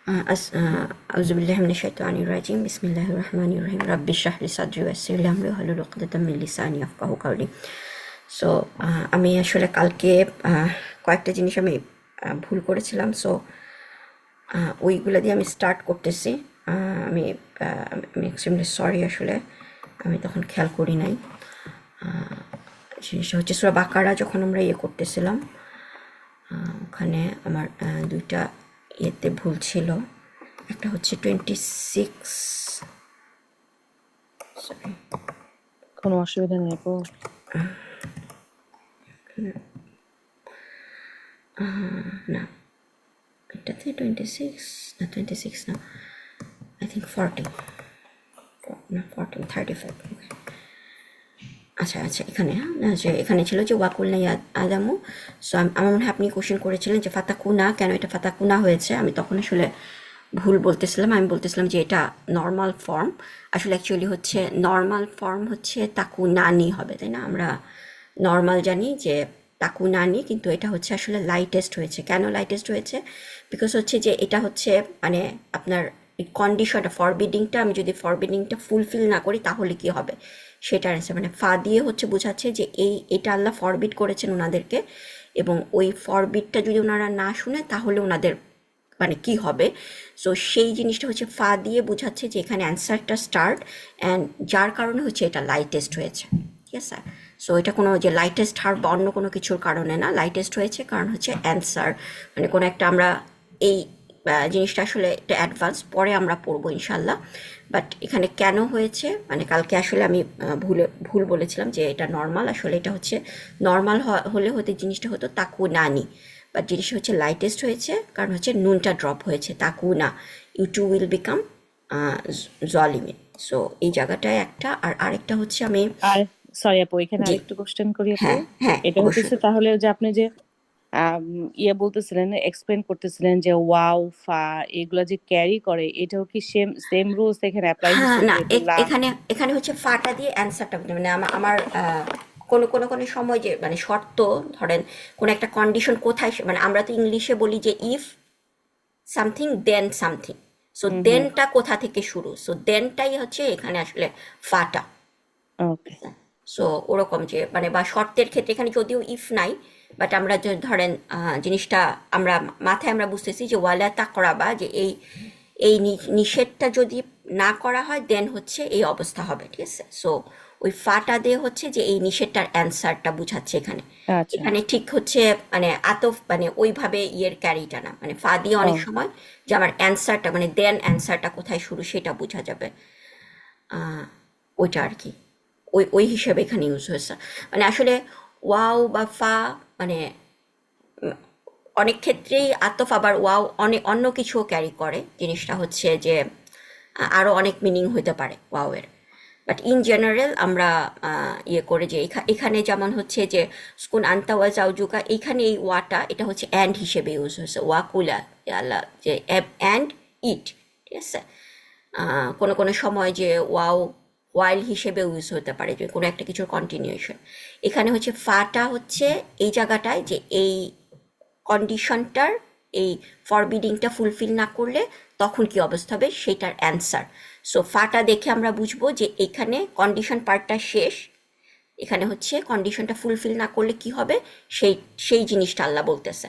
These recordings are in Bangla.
আউযুবিল্লাহি মিনাশ শাইতানির রাজিম বিসমিল্লাহির রহমানির রহিম রাব্বি ইশরাহ লি সাদরি ওয়াইসির লি আমরি ওয়াহলুল উকদাতাম মিন লিসানি ইয়াফকাহু কাওলি। সো আমি আসলে কালকে কয়েকটা জিনিস আমি ভুল করেছিলাম। সো ওইগুলো দিয়ে আমি স্টার্ট করতেছি। আমি আমি এক্সট্রিমলি সরি, আসলে আমি তখন খেয়াল করি নাই। জিনিসটা হচ্ছে সূরা বাকারা যখন আমরা করতেছিলাম, ওখানে আমার দুইটা ইয়েতে ভুল ছিল। একটা হচ্ছে 26, সরি, কোনো অসুবিধা নেই আপু। না এটাতে 26 না, 26 না, আই থিঙ্ক 40 না 14, 35। আচ্ছা আচ্ছা, এখানে যে এখানে ছিল যে ওয়াকুলনা ইয়া আদামু। সো আমার মনে হয় আপনি কোশ্চেন করেছিলেন যে ফাতাকুনা, কেন এটা ফাতাকুনা হয়েছে। আমি তখন আসলে ভুল বলতেছিলাম, আমি বলতেছিলাম যে এটা নর্মাল ফর্ম। আসলে অ্যাকচুয়ালি হচ্ছে নর্মাল ফর্ম হচ্ছে তাকুনানি হবে, তাই না? আমরা নর্মাল জানি যে তাকুনানি, কিন্তু এটা হচ্ছে আসলে লাইটেস্ট হয়েছে। কেন লাইটেস্ট হয়েছে? বিকজ হচ্ছে যে এটা হচ্ছে মানে আপনার কন্ডিশনটা, ফরবিডিংটা, আমি যদি ফরবিডিংটা ফুলফিল না করি তাহলে কি হবে সেটার অ্যান্সার। মানে ফা দিয়ে হচ্ছে বোঝাচ্ছে যে এটা আল্লাহ ফরবিড করেছেন ওনাদেরকে, এবং ওই ফরবিডটা যদি ওনারা না শুনে তাহলে ওনাদের মানে কি হবে। সো সেই জিনিসটা হচ্ছে ফা দিয়ে বোঝাচ্ছে যে এখানে অ্যান্সারটা স্টার্ট, অ্যান্ড যার কারণে হচ্ছে এটা লাইটেস্ট হয়েছে। ঠিক আছে? সো এটা কোনো যে লাইটেস্ট হার বা অন্য কোনো কিছুর কারণে না, লাইটেস্ট হয়েছে কারণ হচ্ছে অ্যান্সার, মানে কোনো একটা আমরা এই জিনিসটা আসলে একটা অ্যাডভান্স পরে আমরা পড়বো ইনশাল্লাহ। বাট এখানে কেন হয়েছে, মানে কালকে আসলে আমি ভুল বলেছিলাম যে এটা নর্মাল, আসলে এটা হচ্ছে নর্মাল হলে হতে জিনিসটা হতো তাকু নানি, বাট জিনিসটা হচ্ছে লাইটেস্ট হয়েছে কারণ হচ্ছে নুনটা ড্রপ হয়েছে, তাকু না, ইউ টু উইল বিকাম জলিমিন। সো এই জায়গাটায় একটা, আর আরেকটা হচ্ছে আমি আর সরি আপু, এখানে জি আরেকটু কোশ্চেন করি আপু। হ্যাঁ হ্যাঁ এটা অবশ্যই। হচ্ছে তাহলে যে আপনি যে বলতেছিলেন, এক্সপ্লেন করতেছিলেন যে ওয়াও ফা এগুলা যে ক্যারি করে, এটাও কি সেম সেম রুলস এখানে অ্যাপ্লাই হ্যাঁ হচ্ছে না, যেহেতু লা? এখানে এখানে হচ্ছে ফাটা দিয়ে অ্যান্সারটা, মানে আমার কোনো কোনো কোনো সময় যে মানে শর্ত, ধরেন কোনো একটা কন্ডিশন কোথায় মানে আমরা তো ইংলিশে বলি যে if something then something, so hmm hmm. দেনটা কোথা থেকে শুরু, সো দেনটাই হচ্ছে এখানে আসলে ফাটা। ওকে। সো ওরকম যে মানে বা শর্তের ক্ষেত্রে এখানে যদিও ইফ নাই, বাট আমরা যে ধরেন জিনিসটা আমরা মাথায় আমরা বুঝতেছি যে ওয়ালা তাকরাবা, যে এই এই নিষেধটা যদি না করা হয় দেন হচ্ছে এই অবস্থা হবে। ঠিক আছে? সো ওই ফাটা দিয়ে হচ্ছে যে এই নিষেধটার অ্যান্সারটা বুঝাচ্ছে এখানে। আচ্ছা। এখানে ঠিক হচ্ছে মানে আতফ মানে ওইভাবে ক্যারিটা না, মানে ফা দিয়ে ও অনেক সময় যে আমার অ্যান্সারটা মানে দেন অ্যান্সারটা কোথায় শুরু সেটা বোঝা যাবে। ওইটা আর কি, ওই ওই হিসেবে এখানে ইউজ হয়েছে। মানে আসলে ওয়াও বা ফা মানে অনেক ক্ষেত্রেই আতফ, আবার ওয়াও অনেক অন্য কিছুও ক্যারি করে। জিনিসটা হচ্ছে যে আরও অনেক মিনিং হতে পারে ওয়াও এর, বাট ইন জেনারেল আমরা করে যে এখানে যেমন হচ্ছে যে স্কুন আন্তা ওয়া জাউজুকা, এইখানে এই ওয়াটা এটা হচ্ছে অ্যান্ড হিসেবে ইউজ হয়েছে, ওয়া কুলা আল্লাহ যে অ্যান্ড ইট। ঠিক আছে? কোনো কোনো সময় যে ওয়াও ওয়াইল হিসেবে ইউজ হতে পারে, যে কোনো একটা কিছুর কন্টিনিউশন। এখানে হচ্ছে ফাটা হচ্ছে এই জায়গাটায় যে এই কন্ডিশনটার এই ফরবিডিংটা ফুলফিল না করলে তখন কি অবস্থা হবে সেটার অ্যান্সার। সো ফাটা দেখে আমরা বুঝবো যে এখানে কন্ডিশন পার্টটা শেষ, এখানে হচ্ছে কন্ডিশনটা ফুলফিল না করলে কি হবে সেই সেই জিনিসটা আল্লাহ বলতেছে।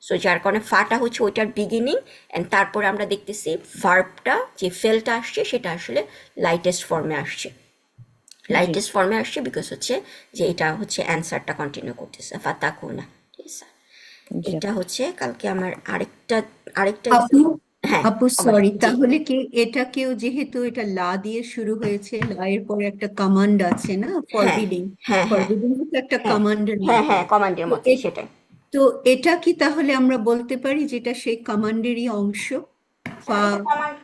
সো যার কারণে ফাটা হচ্ছে ওইটার বিগিনিং, অ্যান্ড তারপরে আমরা দেখতেছি ভার্বটা যে ফেলটা আসছে সেটা আসলে লাইটেস্ট ফর্মে আসছে। জি লাইটেস্ট ফর্মে আসছে বিকজ হচ্ছে যে এটা হচ্ছে অ্যান্সারটা কন্টিনিউ করতেছে ফাতাকুনা। ঠিক আছে? জি এটা আপু। হচ্ছে কালকে আমার আরেকটা আরেকটা আপু হ্যাঁ আপু বলেন সরি, জি। তাহলে কি এটাকেও, যেহেতু এটা লা দিয়ে শুরু হয়েছে, লা এর পরে একটা কমান্ড আছে না, হ্যাঁ ফরবিডিং, হ্যাঁ হ্যাঁ ফরবিডিং তো একটা হ্যাঁ কমান্ডের হ্যাঁ মতো। হ্যাঁ কমান্ডের তো মতোই সেটাই। তো এটা কি তাহলে আমরা বলতে পারি যেটা সেই কমান্ডেরই অংশ? ফা এটা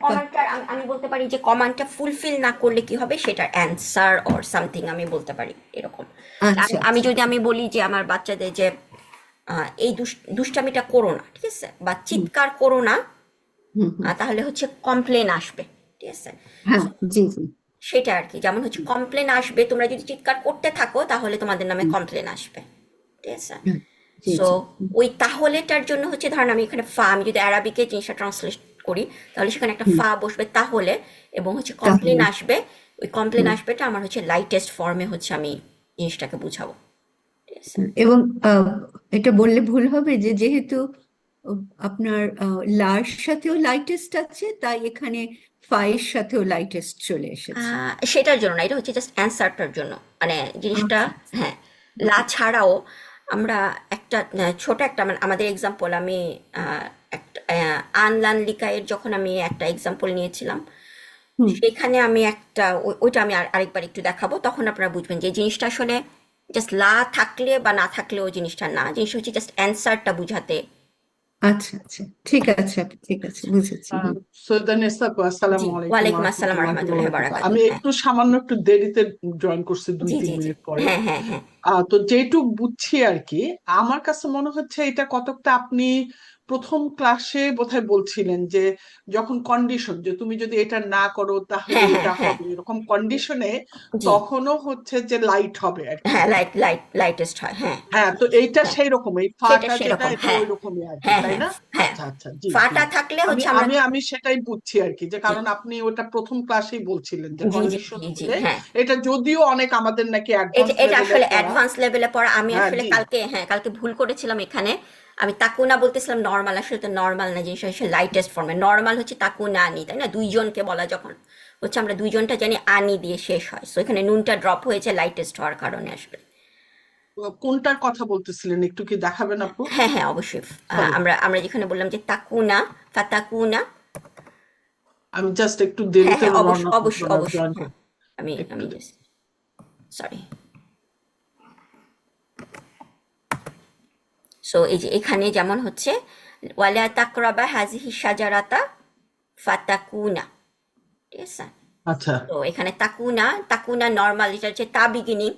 কমান্ডটা আমি বলতে পারি যে কমান্ডটা ফুলফিল না করলে কি হবে সেটার অ্যান্সার অর সামথিং আমি বলতে পারি এরকম। আমি আচ্ছা আমি আচ্ছা। যদি আমি বলি যে আমার বাচ্চাদের যে এই দুষ্টামিটা করো না, ঠিক আছে, বা হুম চিৎকার করো না, হুম হুম। তাহলে হচ্ছে কমপ্লেন আসবে। ঠিক আছে? হ্যাঁ, জি জি। সেটা আর কি, যেমন হচ্ছে কমপ্লেন আসবে, তোমরা যদি চিৎকার করতে থাকো তাহলে তোমাদের নামে হুম কমপ্লেন আসবে। ঠিক আছে? হুম, জি সো জি। ওই তাহলেটার জন্য হচ্ছে ধরেন আমি এখানে ফা, আমি যদি অ্যারাবিকে জিনিসটা ট্রান্সলেট করি তাহলে সেখানে একটা ফা বসবে তাহলে, এবং হচ্ছে কমপ্লেন তাহলে আসবে। ওই কমপ্লেন আসবেটা আমার হচ্ছে লাইটেস্ট ফর্মে হচ্ছে আমি জিনিসটাকে বুঝাবো, ঠিক আছে? এবং এটা বললে ভুল হবে যে যেহেতু আপনার লার সাথেও লাইটেস্ট আছে, তাই এখানে ফাইয়ের সাথেও লাইটেস্ট চলে এসেছে। সেটার জন্য না, এটা হচ্ছে জাস্ট অ্যান্সারটার জন্য, মানে জিনিসটা। আচ্ছা হ্যাঁ, লা ছাড়াও আমরা একটা ছোট একটা মানে আমাদের এক্সাম্পল আমি একটা আনলান লিকায়ের যখন আমি একটা এক্সাম্পল নিয়েছিলাম, হুম সেখানে আমি একটা ওইটা আমি আরেকবার একটু দেখাবো, তখন আপনারা বুঝবেন যে জিনিসটা আসলে জাস্ট লা থাকলে বা না থাকলে ওই জিনিসটা না, জিনিসটা হচ্ছে জাস্ট অ্যান্সারটা বুঝাতে। আচ্ছা আচ্ছা, ঠিক আছে আপু, ঠিক আছে, বুঝেছি। হুম সৈয়দানেসা আপু, জি, আসসালামু আলাইকুম ওয়ালাইকুম আসসালাম রহমতুল্লাহি ওয়া রহমতুল্লাহ বারাকাতুহু। বারাকাতু। আমি হ্যাঁ, একটু সামান্য একটু দেরিতে জয়েন করছি, দুই জি তিন জি জি, মিনিট পরে। হ্যাঁ হ্যাঁ হ্যাঁ তো যেটুক বুঝছি আর কি, আমার কাছে মনে হচ্ছে এটা কতকটা আপনি প্রথম ক্লাসে বোধহয় বলছিলেন যে যখন কন্ডিশন, যে তুমি যদি এটা না করো তাহলে হ্যাঁ হ্যাঁ এটা হ্যাঁ, হবে, এরকম কন্ডিশনে জি, তখনও হচ্ছে যে লাইট হবে আর কি। হ্যাঁ, লাইটেস্ট হয়, হ্যাঁ। হ্যাঁ, তো এইটা হ্যাঁ, সেই রকম, এই সেটা ফাটা যেটা সেরকম, এটা হ্যাঁ ওই রকমই আর কি, হ্যাঁ তাই হ্যাঁ না? হ্যাঁ। আচ্ছা আচ্ছা, জি জি। ফাটা থাকলে আমি হচ্ছে আমরা, আমি আমি সেটাই বুঝছি আর কি, যে জি কারণ আপনি ওটা প্রথম ক্লাসেই বলছিলেন যে জি জি কন্ডিশন জি জি, হলে, হ্যাঁ। এটা যদিও অনেক আমাদের নাকি এটা অ্যাডভান্স এটা লেভেলের আসলে পড়া। অ্যাডভান্স লেভেলে পড়া। আমি হ্যাঁ আসলে জি। কালকে, হ্যাঁ কালকে ভুল করেছিলাম এখানে। আমি তাকুনা বলতেছিলাম নর্মাল, আসলে তো নর্মাল না, জিনিসটা হচ্ছে লাইটেস্ট ফর্মে। নর্মাল হচ্ছে তাকুনা আনি, তাই না? দুইজনকে বলা যখন হচ্ছে, আমরা দুইজনটা জানি আনি দিয়ে শেষ হয়, সো এখানে নুনটা ড্রপ হয়েছে লাইটেস্ট হওয়ার কারণে আসলে। কোনটার কথা বলতেছিলেন একটু কি দেখাবেন আপু? হ্যাঁ হ্যাঁ, অবশ্যই। সরি, আমরা আমরা যেখানে বললাম যে তাকুনা, ফাতাকুনা। আমি জাস্ট একটু হ্যাঁ দেরিতে হ্যাঁ, অবশ্যই অবশ্যই মানে অবশ্যই, জয়েন হ্যাঁ। করি আমি একটু। আমি জাস্ট, সরি। সো এই যে এখানে যেমন হচ্ছে ওয়ালা তাকরাবা হাজিহি সাজারাতা ফাতাকুনা, ঠিক আছে? আচ্ছা, তো এখানে তাকুনা, তাকুনা নর্মাল, এটা হচ্ছে তা বিগিনিং।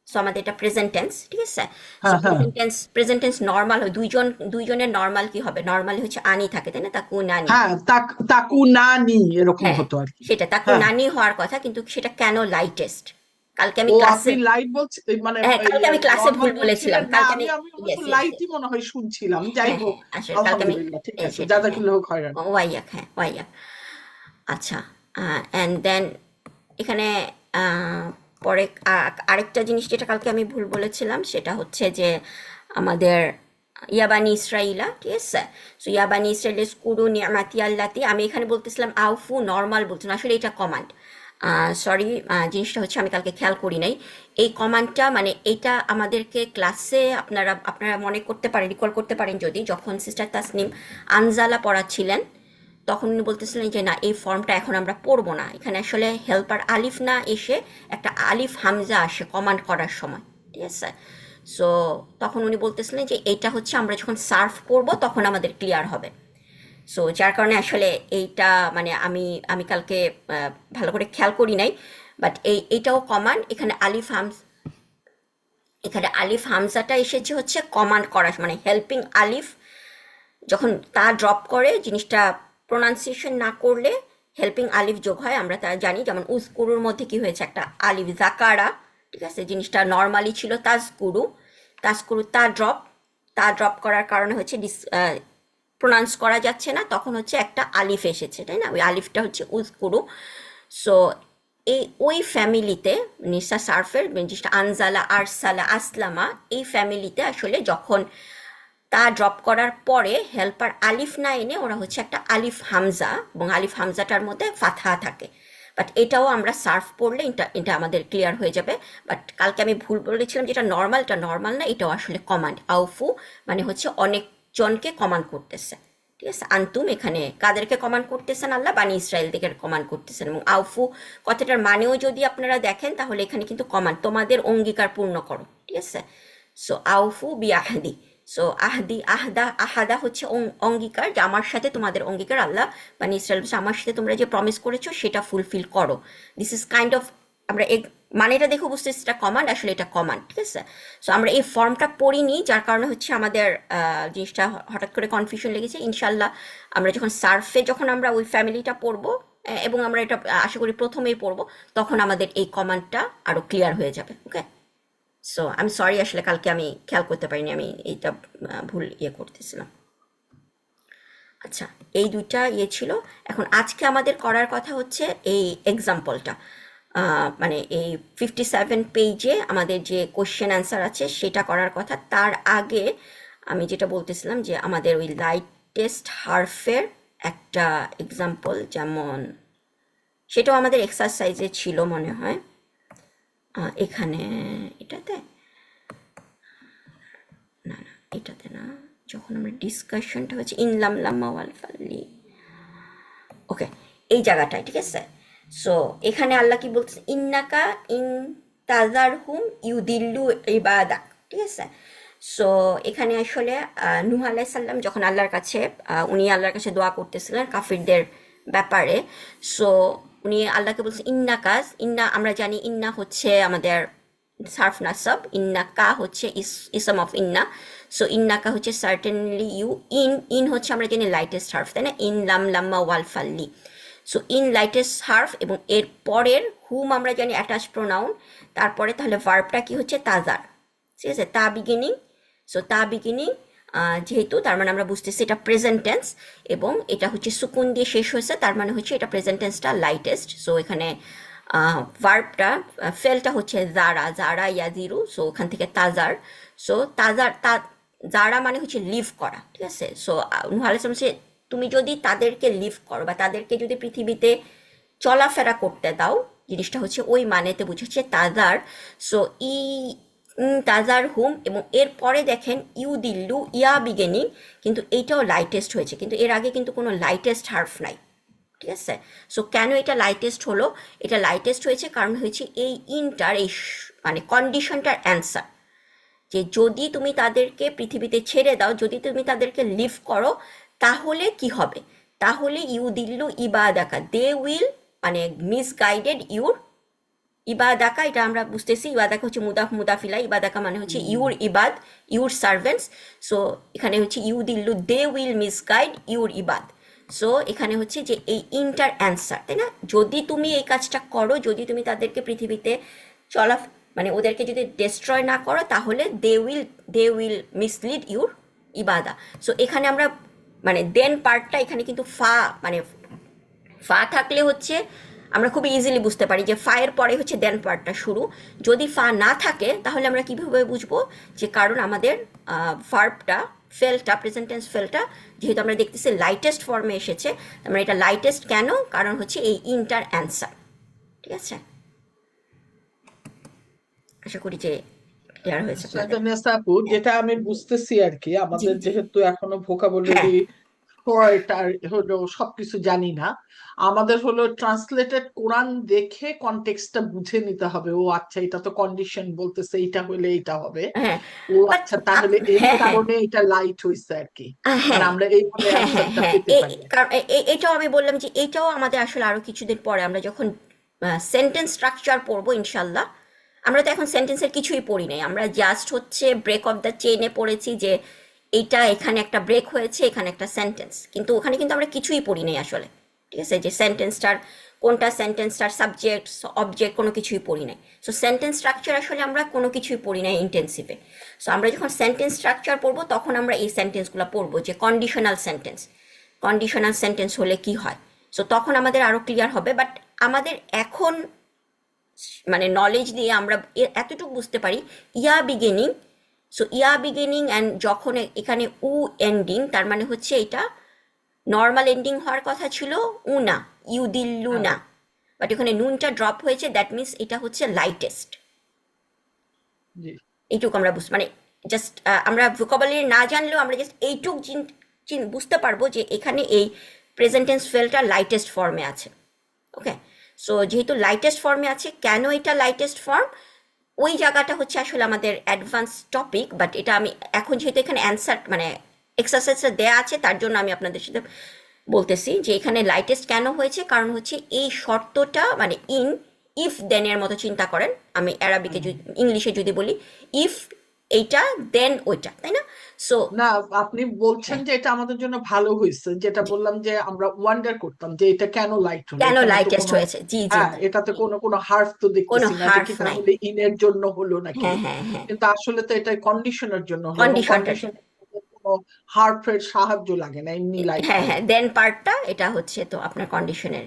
সো আমাদের এটা প্রেজেন্ট টেন্স, ঠিক আছে? সো হ্যাঁ হ্যাঁ প্রেজেন্ট টেন্স নর্মাল হয়, দুইজনের নর্মাল কি হবে? নর্মালি হচ্ছে আনি থাকে, তাই না? তাকুনানি। হ্যাঁ, তাকু না নি এরকম হ্যাঁ, হতো আর কি। সেটা হ্যাঁ, তাকুনানি হওয়ার কথা, কিন্তু সেটা কেন লাইটেস্ট? কালকে আমি ও ক্লাসে, আপনি লাইট বলছেন, মানে হ্যাঁ কালকে আমি ক্লাসে ভুল নর্মাল বলেছিলাম, বলছিলেন না? কালকে আমি আমি, আমি অবশ্য ইয়েস ইয়েস, লাইটই মনে হয় শুনছিলাম, যাই হ্যাঁ হোক। হ্যাঁ আসলে কালকে আমি, আলহামদুলিল্লাহ, ঠিক এই আছে, সেটাই, হ্যাঁ। জাযাকাল্লাহু খায়রান। ওয়াইয়াক, হ্যাঁ ওয়াইয়াক। আচ্ছা, অ্যান্ড দেন এখানে আহ, পরে আরেকটা জিনিস যেটা কালকে আমি ভুল বলেছিলাম, সেটা হচ্ছে যে আমাদের ইয়াবানি ইসরাইলা, ঠিক আছে? সো ইয়াবানি ইসরাইল স্কুরু নিয়ামাতি আল্লাতি, আমি এখানে বলতেছিলাম আউফু, নর্মাল বলছিলাম, আসলে এটা কমান্ড। সরি, জিনিসটা হচ্ছে আমি কালকে খেয়াল করি নাই। এই কমান্ডটা মানে এটা আমাদেরকে ক্লাসে আপনারা আপনারা মনে করতে পারেন, রিকল করতে পারেন যদি, যখন সিস্টার তাসনিম আনজালা পড়াচ্ছিলেন তখন উনি বলতেছিলেন যে না, এই ফর্মটা এখন আমরা পড়বো না, এখানে আসলে হেল্পার আলিফ না এসে একটা আলিফ হামজা আসে কমান্ড করার সময়, ঠিক আছে? সো তখন উনি বলতেছিলেন যে এইটা হচ্ছে আমরা যখন সার্ভ পড়বো তখন আমাদের ক্লিয়ার হবে। সো যার কারণে আসলে এইটা মানে আমি আমি কালকে ভালো করে খেয়াল করি নাই, বাট এইটাও কমান্ড। এখানে আলিফ হামজাটা এসেছে হচ্ছে কমান্ড করার, মানে হেল্পিং আলিফ যখন তা ড্রপ করে, জিনিসটা প্রোনাউন্সিয়েশন না করলে হেল্পিং আলিফ যোগ হয়, আমরা তা জানি। যেমন উজকুরুর মধ্যে কি হয়েছে, একটা আলিফ জাকারা, ঠিক আছে? জিনিসটা নর্মালি ছিল তাজকুরু, তাজকুরু তা ড্রপ করার কারণে হচ্ছে প্রোনাউন্স করা যাচ্ছে না, তখন হচ্ছে একটা আলিফ এসেছে, তাই না? ওই আলিফটা হচ্ছে উজকুরু। সো ওই ফ্যামিলিতে নিসা সার্ফের জিনিসটা আনজালা, আরসালা, আসলামা, এই ফ্যামিলিতে আসলে যখন তা ড্রপ করার পরে হেল্পার আলিফ না এনে ওরা হচ্ছে একটা আলিফ হামজা, এবং আলিফ হামজাটার মধ্যে ফাতহা থাকে। বাট এটাও আমরা সার্ভ পড়লে এটা এটা আমাদের ক্লিয়ার হয়ে যাবে। বাট কালকে আমি ভুল বলেছিলাম, যেটা নর্মাল, এটা নর্মাল না, এটাও আসলে কমান্ড। আউফু মানে হচ্ছে অনেকজনকে কমান্ড করতেছে, ঠিক আছে? আন্তুম এখানে কাদেরকে কমান্ড করতেছেন? আল্লাহ বানি ইসরায়েল থেকে কমান্ড করতেছেন। এবং আউফু কথাটার মানেও যদি আপনারা দেখেন তাহলে এখানে কিন্তু কমান্ড, তোমাদের অঙ্গীকার পূর্ণ করো, ঠিক আছে? সো আউফু বি আহদি। সো আহাদা হচ্ছে অঙ্গীকার, যে আমার সাথে তোমাদের অঙ্গীকার, আল্লাহ মানে ইসরায়েল বলছে আমার সাথে তোমরা যে প্রমিস করেছো সেটা ফুলফিল করো। দিস ইজ কাইন্ড অফ, আমরা মানেটা দেখো বুঝতেছি এটা কমান্ড, আসলে এটা কমান্ড, ঠিক আছে? সো আমরা এই ফর্মটা পড়িনি, যার কারণে হচ্ছে আমাদের জিনিসটা হঠাৎ করে কনফিউশন লেগেছে। ইনশাল্লাহ আমরা যখন সার্ফে যখন আমরা ওই ফ্যামিলিটা পড়বো, এবং আমরা এটা আশা করি প্রথমেই পড়বো, তখন আমাদের এই কমান্ডটা আরো ক্লিয়ার হয়ে যাবে। ওকে, সো আমি সরি, আসলে কালকে আমি খেয়াল করতে পারিনি, আমি এইটা ভুল করতেছিলাম। আচ্ছা, এই দুইটা ইয়ে ছিল। এখন আজকে আমাদের করার কথা হচ্ছে এই এক্সাম্পলটা, মানে এই 57 পেজে আমাদের যে কোশ্চেন অ্যান্সার আছে সেটা করার কথা। তার আগে আমি যেটা বলতেছিলাম যে আমাদের ওই লাইটেস্ট হার্ফের একটা এক্সাম্পল, যেমন সেটাও আমাদের এক্সারসাইজে ছিল মনে হয়। এখানে এটাতে না, এটাতে না, যখন আমরা ডিসকাশনটা হচ্ছে ইনলাম লাম্মা ওয়াল ফাল্লি, ওকে, এই জায়গাটায়, ঠিক আছে। সো এখানে আল্লাহ কি বলতেছে, ইন্নাকা ইন তাজার হুম ইউদিল্লু ইবাদাক, ঠিক আছে। সো এখানে আসলে নূহ আলাইহিস সালাম যখন আল্লাহর কাছে উনি আল্লাহর কাছে দোয়া করতেছিলেন কাফিরদের ব্যাপারে, সো উনি আল্লাহকে বলছেন ইন্নাকাস, ইন্না আমরা জানি ইন্না হচ্ছে আমাদের সার্ফ নাসাব, ইন্নাকা হচ্ছে ইসম অফ ইন্না। সো ইন্নাকা হচ্ছে সার্টেনলি ইউ, ইন হচ্ছে আমরা জানি লাইটেস্ট হার্ফ, তাই না, ইন লাম্মা ওয়াল ফাল্লি। সো ইন লাইটেস্ট হার্ফ, এবং এর পরের হুম আমরা জানি অ্যাটাচ প্রোনাউন, তারপরে তাহলে ভার্বটা কি হচ্ছে তাজার, ঠিক আছে, তা বিগিনিং। সো তা বিগিনিং যেহেতু, তার মানে আমরা বুঝতেছি এটা প্রেজেন্ট টেন্স, এবং এটা হচ্ছে সুকুন দিয়ে শেষ হয়েছে, তার মানে হচ্ছে এটা প্রেজেন্ট টেন্সটা লাইটেস্ট। সো এখানে ভার্বটা ফেলটা হচ্ছে জারা, জারা ইয়াজিরু, সো ওখান থেকে তাজার। সো তাজার জারা মানে হচ্ছে লিভ করা, ঠিক আছে। সো নূহ আলাইহিস সালাম বলছে, তুমি যদি তাদেরকে লিভ করো বা তাদেরকে যদি পৃথিবীতে চলাফেরা করতে দাও, জিনিসটা হচ্ছে ওই মানেতে বুঝেছে তাজার। সো তাজার হুম, এবং এরপরে দেখেন ইউ দিল্লু ইয়া বিগিনিং, কিন্তু এইটাও লাইটেস্ট হয়েছে, কিন্তু এর আগে কিন্তু কোনো লাইটেস্ট হার্ফ নাই, ঠিক আছে। সো কেন এটা লাইটেস্ট হলো, এটা লাইটেস্ট হয়েছে কারণ হয়েছে এই ইনটার এই মানে কন্ডিশনটার অ্যান্সার, যে যদি তুমি তাদেরকে পৃথিবীতে ছেড়ে দাও, যদি তুমি তাদেরকে লিভ করো, তাহলে কি হবে, তাহলে ইউ দিল্লু ইবাদাকা, দে উইল মানে মিসগাইডেড ইউর ইবাদাকা, এটা আমরা বুঝতেছি, ইবাদাকা হচ্ছে মুদাফিলা, ইবাদাকা মানে হচ্ছে ইউর ইবাদ, ইউর সার্ভেন্টস। সো এখানে হচ্ছে ইউ দিল্লু, দে উইল মিসগাইড ইউর ইবাদ। সো এখানে হচ্ছে যে এই ইন্টার অ্যান্সার, তাই না, যদি তুমি এই কাজটা করো, যদি তুমি তাদেরকে পৃথিবীতে চলা মানে ওদেরকে যদি ডিস্ট্রয় না করো, তাহলে দে উইল মিসলিড ইউর ইবাদা। সো এখানে আমরা মানে দেন পার্টটা এখানে কিন্তু মানে ফা থাকলে হচ্ছে আমরা খুব ইজিলি বুঝতে পারি যে ফায়ের পরে হচ্ছে দেন পার্টটা শুরু। যদি ফা না থাকে তাহলে আমরা কীভাবে বুঝবো, যে কারণ আমাদের ভার্বটা ফেলটা প্রেজেন্ট টেন্স ফেলটা যেহেতু আমরা দেখতেছি লাইটেস্ট ফর্মে এসেছে, আমরা এটা লাইটেস্ট কেন, কারণ হচ্ছে এই ইন্টার অ্যান্সার, ঠিক আছে। আশা করি যে ক্লিয়ার হয়েছে আপনাদের। সৈয়দা আপু, যেটা আমি বুঝতেছি আর কি, জি আমাদের জি, যেহেতু এখনো হ্যাঁ ভোকাবুলারি আর হলো সবকিছু জানি না, আমাদের হলো ট্রান্সলেটেড কোরআন দেখে কনটেক্সটটা বুঝে নিতে হবে। ও আচ্ছা, এটা তো কন্ডিশন বলতেছে, এটা হলে এটা হবে। হ্যাঁ, ও বাট আচ্ছা, তাহলে এই হ্যাঁ হ্যাঁ কারণে এটা লাইট হইছে আর কি, মানে হ্যাঁ আমরা এইভাবে হ্যাঁ হ্যাঁ অ্যান্সারটা হ্যাঁ পেতে পারি। কারণ এটাও আমি বললাম যে এটাও আমাদের আসলে আরো কিছুদিন পরে আমরা যখন সেন্টেন্স স্ট্রাকচার পড়বো ইনশাল্লাহ। আমরা তো এখন সেন্টেন্সের কিছুই পড়ি নাই, আমরা জাস্ট হচ্ছে ব্রেক অফ দ্য চেইনে পড়েছি যে এইটা এখানে একটা ব্রেক হয়েছে, এখানে একটা সেন্টেন্স, কিন্তু ওখানে কিন্তু আমরা কিছুই পড়ি নাই আসলে, ঠিক আছে, যে সেন্টেন্সটার কোনটা, সেন্টেন্সটার সাবজেক্ট অবজেক্ট কোনো কিছুই পড়ি নাই। সো সেন্টেন্স স্ট্রাকচার আসলে আমরা কোনো কিছুই পড়ি নাই ইন্টেন্সিভে। সো আমরা যখন সেন্টেন্স স্ট্রাকচার পড়বো তখন আমরা এই সেন্টেন্সগুলো পড়বো, যে কন্ডিশনাল সেন্টেন্স হলে কি হয়। সো তখন আমাদের আরও ক্লিয়ার হবে। বাট আমাদের এখন মানে নলেজ দিয়ে আমরা এতটুকু বুঝতে পারি ইয়া বিগিনিং। সো ইয়া বিগিনিং অ্যান্ড যখন এখানে উ এন্ডিং, তার মানে হচ্ছে এটা নর্মাল এন্ডিং হওয়ার কথা ছিল উনা, ইউদিল্লু হ্যাঁ, না, বাট এখানে নুনটা ড্রপ হয়েছে, দ্যাট মিনস এটা হচ্ছে লাইটেস্ট। জি। এইটুকু আমরা মানে জাস্ট আমরা ভোকাবুলারি না জানলেও আমরা জাস্ট এইটুক বুঝতে পারবো যে এখানে এই প্রেজেন্ট টেন্স ফেলটা লাইটেস্ট ফর্মে আছে, ওকে। সো যেহেতু লাইটেস্ট ফর্মে আছে, কেন এটা লাইটেস্ট ফর্ম, ওই জায়গাটা হচ্ছে আসলে আমাদের অ্যাডভান্স টপিক। বাট এটা আমি এখন যেহেতু এখানে অ্যান্সার মানে এক্সারসাইজটা দেয়া আছে, তার জন্য আমি আপনাদের সাথে বলতেছি যে এখানে লাইটেস্ট কেন হয়েছে, কারণ হচ্ছে এই শর্তটা মানে ইফ দেনের মতো চিন্তা করেন, আমি অ্যারাবিকে যদি ইংলিশে যদি বলি ইফ এইটা দেন ওইটা, তাই না। সো না, আপনি বলছেন হ্যাঁ, যে এটা আমাদের জন্য ভালো হয়েছে, যেটা জি, বললাম যে আমরা ওয়ান্ডার করতাম যে এটা কেন লাইট হলো, কেন এখানে তো লাইটেস্ট কোনো, হয়েছে, জি জি হ্যাঁ, জি, এটাতে কোনো হার্ফ তো কোনো দেখতেছি না যে হার্ফ কি নাই, তাহলে ইনের জন্য হলো নাকি। হ্যাঁ হ্যাঁ হ্যাঁ, কিন্তু আসলে তো এটা কন্ডিশনের জন্য হলো, এবং কন্ডিশনটার কন্ডিশন জন্য, কোনো হার্ফের সাহায্য লাগে না, এমনি লাইট হ্যাঁ লাইট। হ্যাঁ, দেন পার্টটা এটা হচ্ছে তো আপনার কন্ডিশনের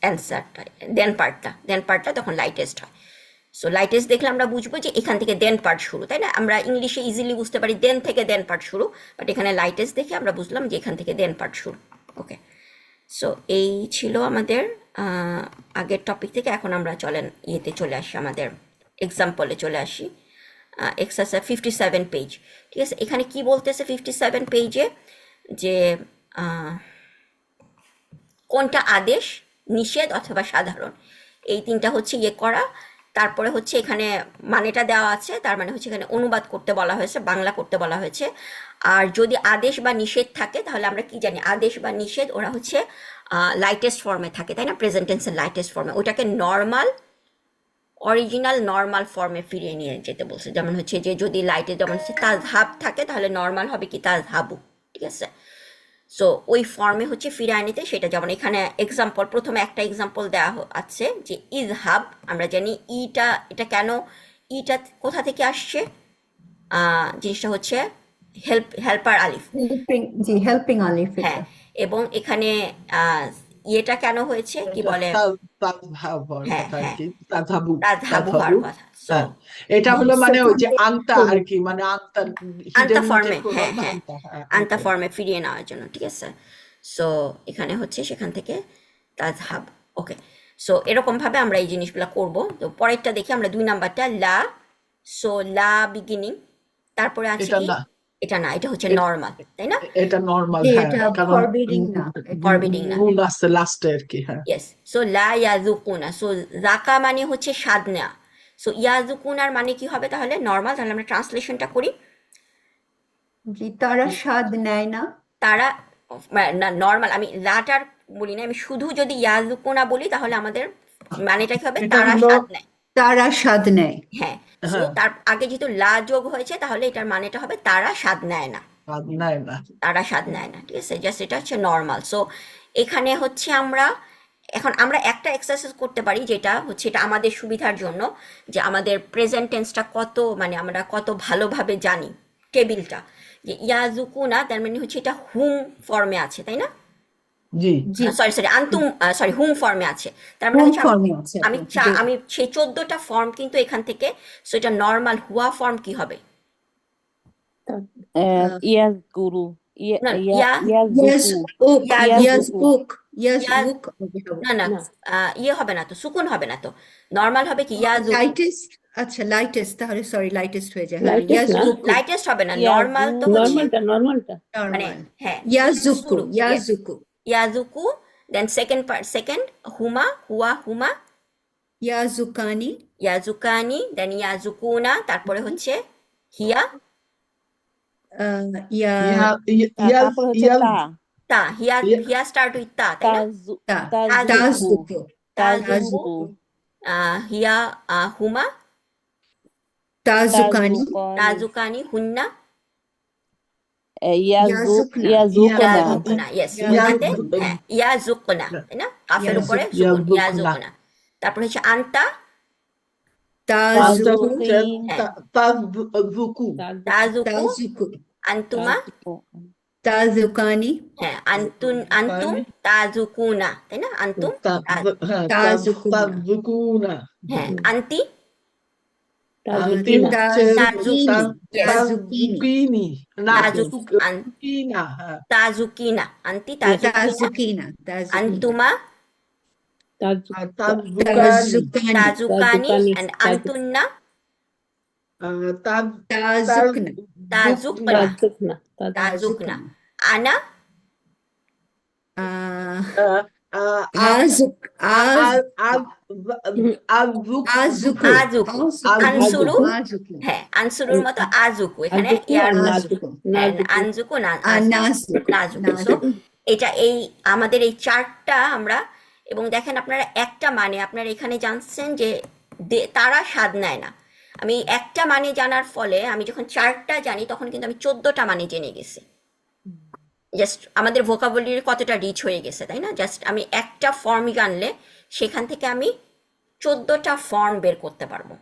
অ্যান্সারটা, দেন পার্টটা তখন লাইটেস্ট হয়। সো লাইটেস্ট দেখলে আমরা বুঝবো যে এখান থেকে দেন পার্ট শুরু, তাই না? আমরা ইংলিশে ইজিলি বুঝতে পারি দেন থেকে দেন পার্ট শুরু, বাট এখানে লাইটেস্ট দেখে আমরা বুঝলাম যে এখান থেকে দেন পার্ট শুরু। ওকে, সো এই ছিল আমাদের আগের টপিক থেকে। এখন আমরা চলেন ইয়েতে চলে আসি, আমাদের এক্সাম্পলে চলে আসি। এক্সারসাইজ 57 পেজ, ঠিক আছে? এখানে কি বলতেছে 57 পেজে, যে কোনটা আদেশ, নিষেধ অথবা সাধারণ, এই তিনটা হচ্ছে ইয়ে করা। তারপরে হচ্ছে এখানে মানেটা দেওয়া আছে, তার মানে হচ্ছে এখানে অনুবাদ করতে বলা হয়েছে, বাংলা করতে বলা হয়েছে। আর যদি আদেশ বা নিষেধ থাকে তাহলে আমরা কি জানি, আদেশ বা নিষেধ ওরা হচ্ছে লাইটেস্ট ফর্মে থাকে, তাই না? প্রেজেন্ট টেন্সের লাইটেস্ট ফর্মে, ওটাকে নর্মাল, অরিজিনাল নর্মাল ফর্মে ফিরিয়ে নিয়ে যেতে বলছে। যেমন হচ্ছে যে যদি লাইটে যেমন হচ্ছে তাজহাব থাকে তাহলে নর্মাল হবে কি তাজহাবু, ঠিক আছে? সো ওই ফর্মে হচ্ছে ফিরিয়ে নিতে, সেটা যেমন এখানে এক্সাম্পল, প্রথমে একটা এক্সাম্পল দেওয়া আছে যে ইজহাব। আমরা জানি এটা কেন, ইটা কোথা থেকে আসছে, জিনিসটা হচ্ছে হেল্পার আলিফ, হেল্পিং আলিফ হ্যাঁ। এটা। এবং এখানে ইয়েটা কেন হয়েছে, কি এটা বলে, তাজহাব হওয়ার হ্যাঁ কথা আর হ্যাঁ, কি, তাজহাবু, তাজহাবু হওয়ার তাজহাবু। কথা। সো হ্যাঁ, এটা হলো মানে ওই যে আনতা আর সেকেন্ড কি, মানে আনতা আনতা হিডেন যে ফর্মে, হ্যাঁ প্রোনাউন হ্যাঁ, আনতা, হ্যাঁ আনতা ওকে। ফর্মে ফিরিয়ে নেওয়ার জন্য, ঠিক আছে? সো এখানে হচ্ছে সেখান থেকে তাজহাব। ওকে, সো এরকমভাবে আমরা এই জিনিসগুলো করব। তো পরেরটা দেখি আমরা, 2 নাম্বারটা লা। সো লা বিগিনিং, তারপরে আছে এটা কি, না, এটা না, এটা হচ্ছে এ- নর্মাল, তাই না? এটা নর্মাল, যে হ্যাঁ, এটা কারণ ফরবিডিং না, এটা ফরবিডিং না, নুন আছে লাস্টে আর কি, হ্যাঁ। ইয়েস। সো লা ইয়াজুকুনা, সো জাকা মানে হচ্ছে স্বাদ নেওয়া। সো ইয়াজুকুনার মানে কি হবে তাহলে, নর্মাল। তাহলে আমরা ট্রান্সলেশনটা করি, যে তারা স্বাদ নেয় না। তারা, না নর্মাল, আমি লাটার বলি না, আমি শুধু যদি ইয়াজুকুনা বলি তাহলে আমাদের মানেটা কি হবে, এটা তারা হলো, স্বাদ নেয়। তারা স্বাদ নেয়। হ্যাঁ, সো হ্যাঁ, তার আগে যেহেতু লা যোগ হয়েছে তাহলে এটার মানেটা হবে তারা স্বাদ নেয় না, স্বাদ নেয় না। তারা স্বাদ নেয় না, ঠিক আছে? জাস্ট এটা হচ্ছে নর্মাল। সো এখানে হচ্ছে আমরা এখন আমরা একটা এক্সারসাইজ করতে পারি, যেটা হচ্ছে এটা আমাদের সুবিধার জন্য, যে আমাদের প্রেজেন্ট টেন্সটা কত, মানে আমরা কত ভালোভাবে জানি টেবিলটা, যে ইয়াজুকুনা তার মানে হচ্ছে এটা হুম ফর্মে আছে, তাই না? জি, জি, সরি আন্তুম, সরি হুম ফর্মে আছে। তার মানে হোম হচ্ছে ফর্মে আছে। আমি সেই 14টা ফর্ম কিন্তু এখান থেকে, সো এটা নর্মাল হুয়া ফর্ম কি হবে, ইয়াজ গুরু, না ইয়া, ইয়াজুকু, ইয়াজুকু, ইয়াজউক না না, ইয়ে হবে না তো, সুকুন হবে না তো, নর্মাল হবে কি ইয়াজুকু। লাইটেস্ট, আচ্ছা লাইটেস্ট, তাহলে সরি লাইটেস্ট হয়ে যায়, হ্যাঁ লাইটেস্ট না, ইয়াজউকু লাইটেস্ট হবে না, ইয়াজু নর্মাল তো হচ্ছে, নর্মালটা মানে নরমাল, হ্যাঁ, ইয়াজউকু শুরু, ইয়েস, ইয়াজউকু ইয়াজুকু। দেন সেকেন্ড হুমা, হুমা, ইয়াজুকানি ইয়াজুকানি, দেন ইয়াজুকুনা, তারপরে হচ্ছে হিয়া, ইয়া ইয়া ইয়া তারপর হচ্ছে ইয়া তা, হিয়া স্টার্ট উইথ তা, তাই না? তাজু, তা তাজুকু, তাজউকু তাজুকু, হিয়া, হুমা, তাজুকানি তাজুকানি, তাজুকানি, হুন্না, ইয়াজুকনা ইয়াজুকনা, ইয়াজুকনা, ইয়েস, হুন্নাতে, হ্যাঁ ইয়াজুকনা, তাই না? কাফের উপরে সুকুন, ইয়াজুকনা। তারপর হচ্ছে আন্তা, তাজুকু হ্যাঁ, তাজুকু, তাজুকু, তাজুকু আন্তুমা, তাজুকানি হ্যাঁ আন্তুম তাজুকুনা, তাই না? আন্তুম, হ্যাঁ, তাজুকুনা তাজুকুনা, হ্যাঁ আন্তি, আন্টি তাজুকিনা, হচ্ছে তাজুকিনি Yes. তাজুকিনি, না তাজুকিনা, তুকিনা, হ্যাঁ, তাজুকিনা, আন্তি তাজুকিনা, তাজুকিনা তাজুকিনা আন্তুমা তাজুকানি, তাজুকানি তাজুকানি, তাজুকানি, and antunna তাজুকনা তাজুকনা, তাজুকনা, তাজুকনা, আনা, আজুক আজুকু, আজুকু আনসুরু, আজুকু হ্যাঁ আনসুরুর মতো আজুকু, এখানে আজুকু ইয়ার, আর নাজুকু। হ্যাঁ, নাজুকু, আনজুকু না নাজুকু নাজুকু। সো এটা এই আমাদের এই চারটা আমরা, এবং দেখেন আপনারা একটা মানে আপনারা এখানে জানছেন যে তারা স্বাদ নেয় না। আমি একটা মানে জানার ফলে আমি যখন চারটা জানি তখন কিন্তু আমি 14টা মানে জেনে গেছি। জাস্ট আমাদের ভোকাবুলারি কতটা রিচ হয়ে গেছে, তাই না? জাস্ট আমি একটা ফর্ম জানলে সেখান থেকে আমি 14টা ফর্ম বের করতে পারবো,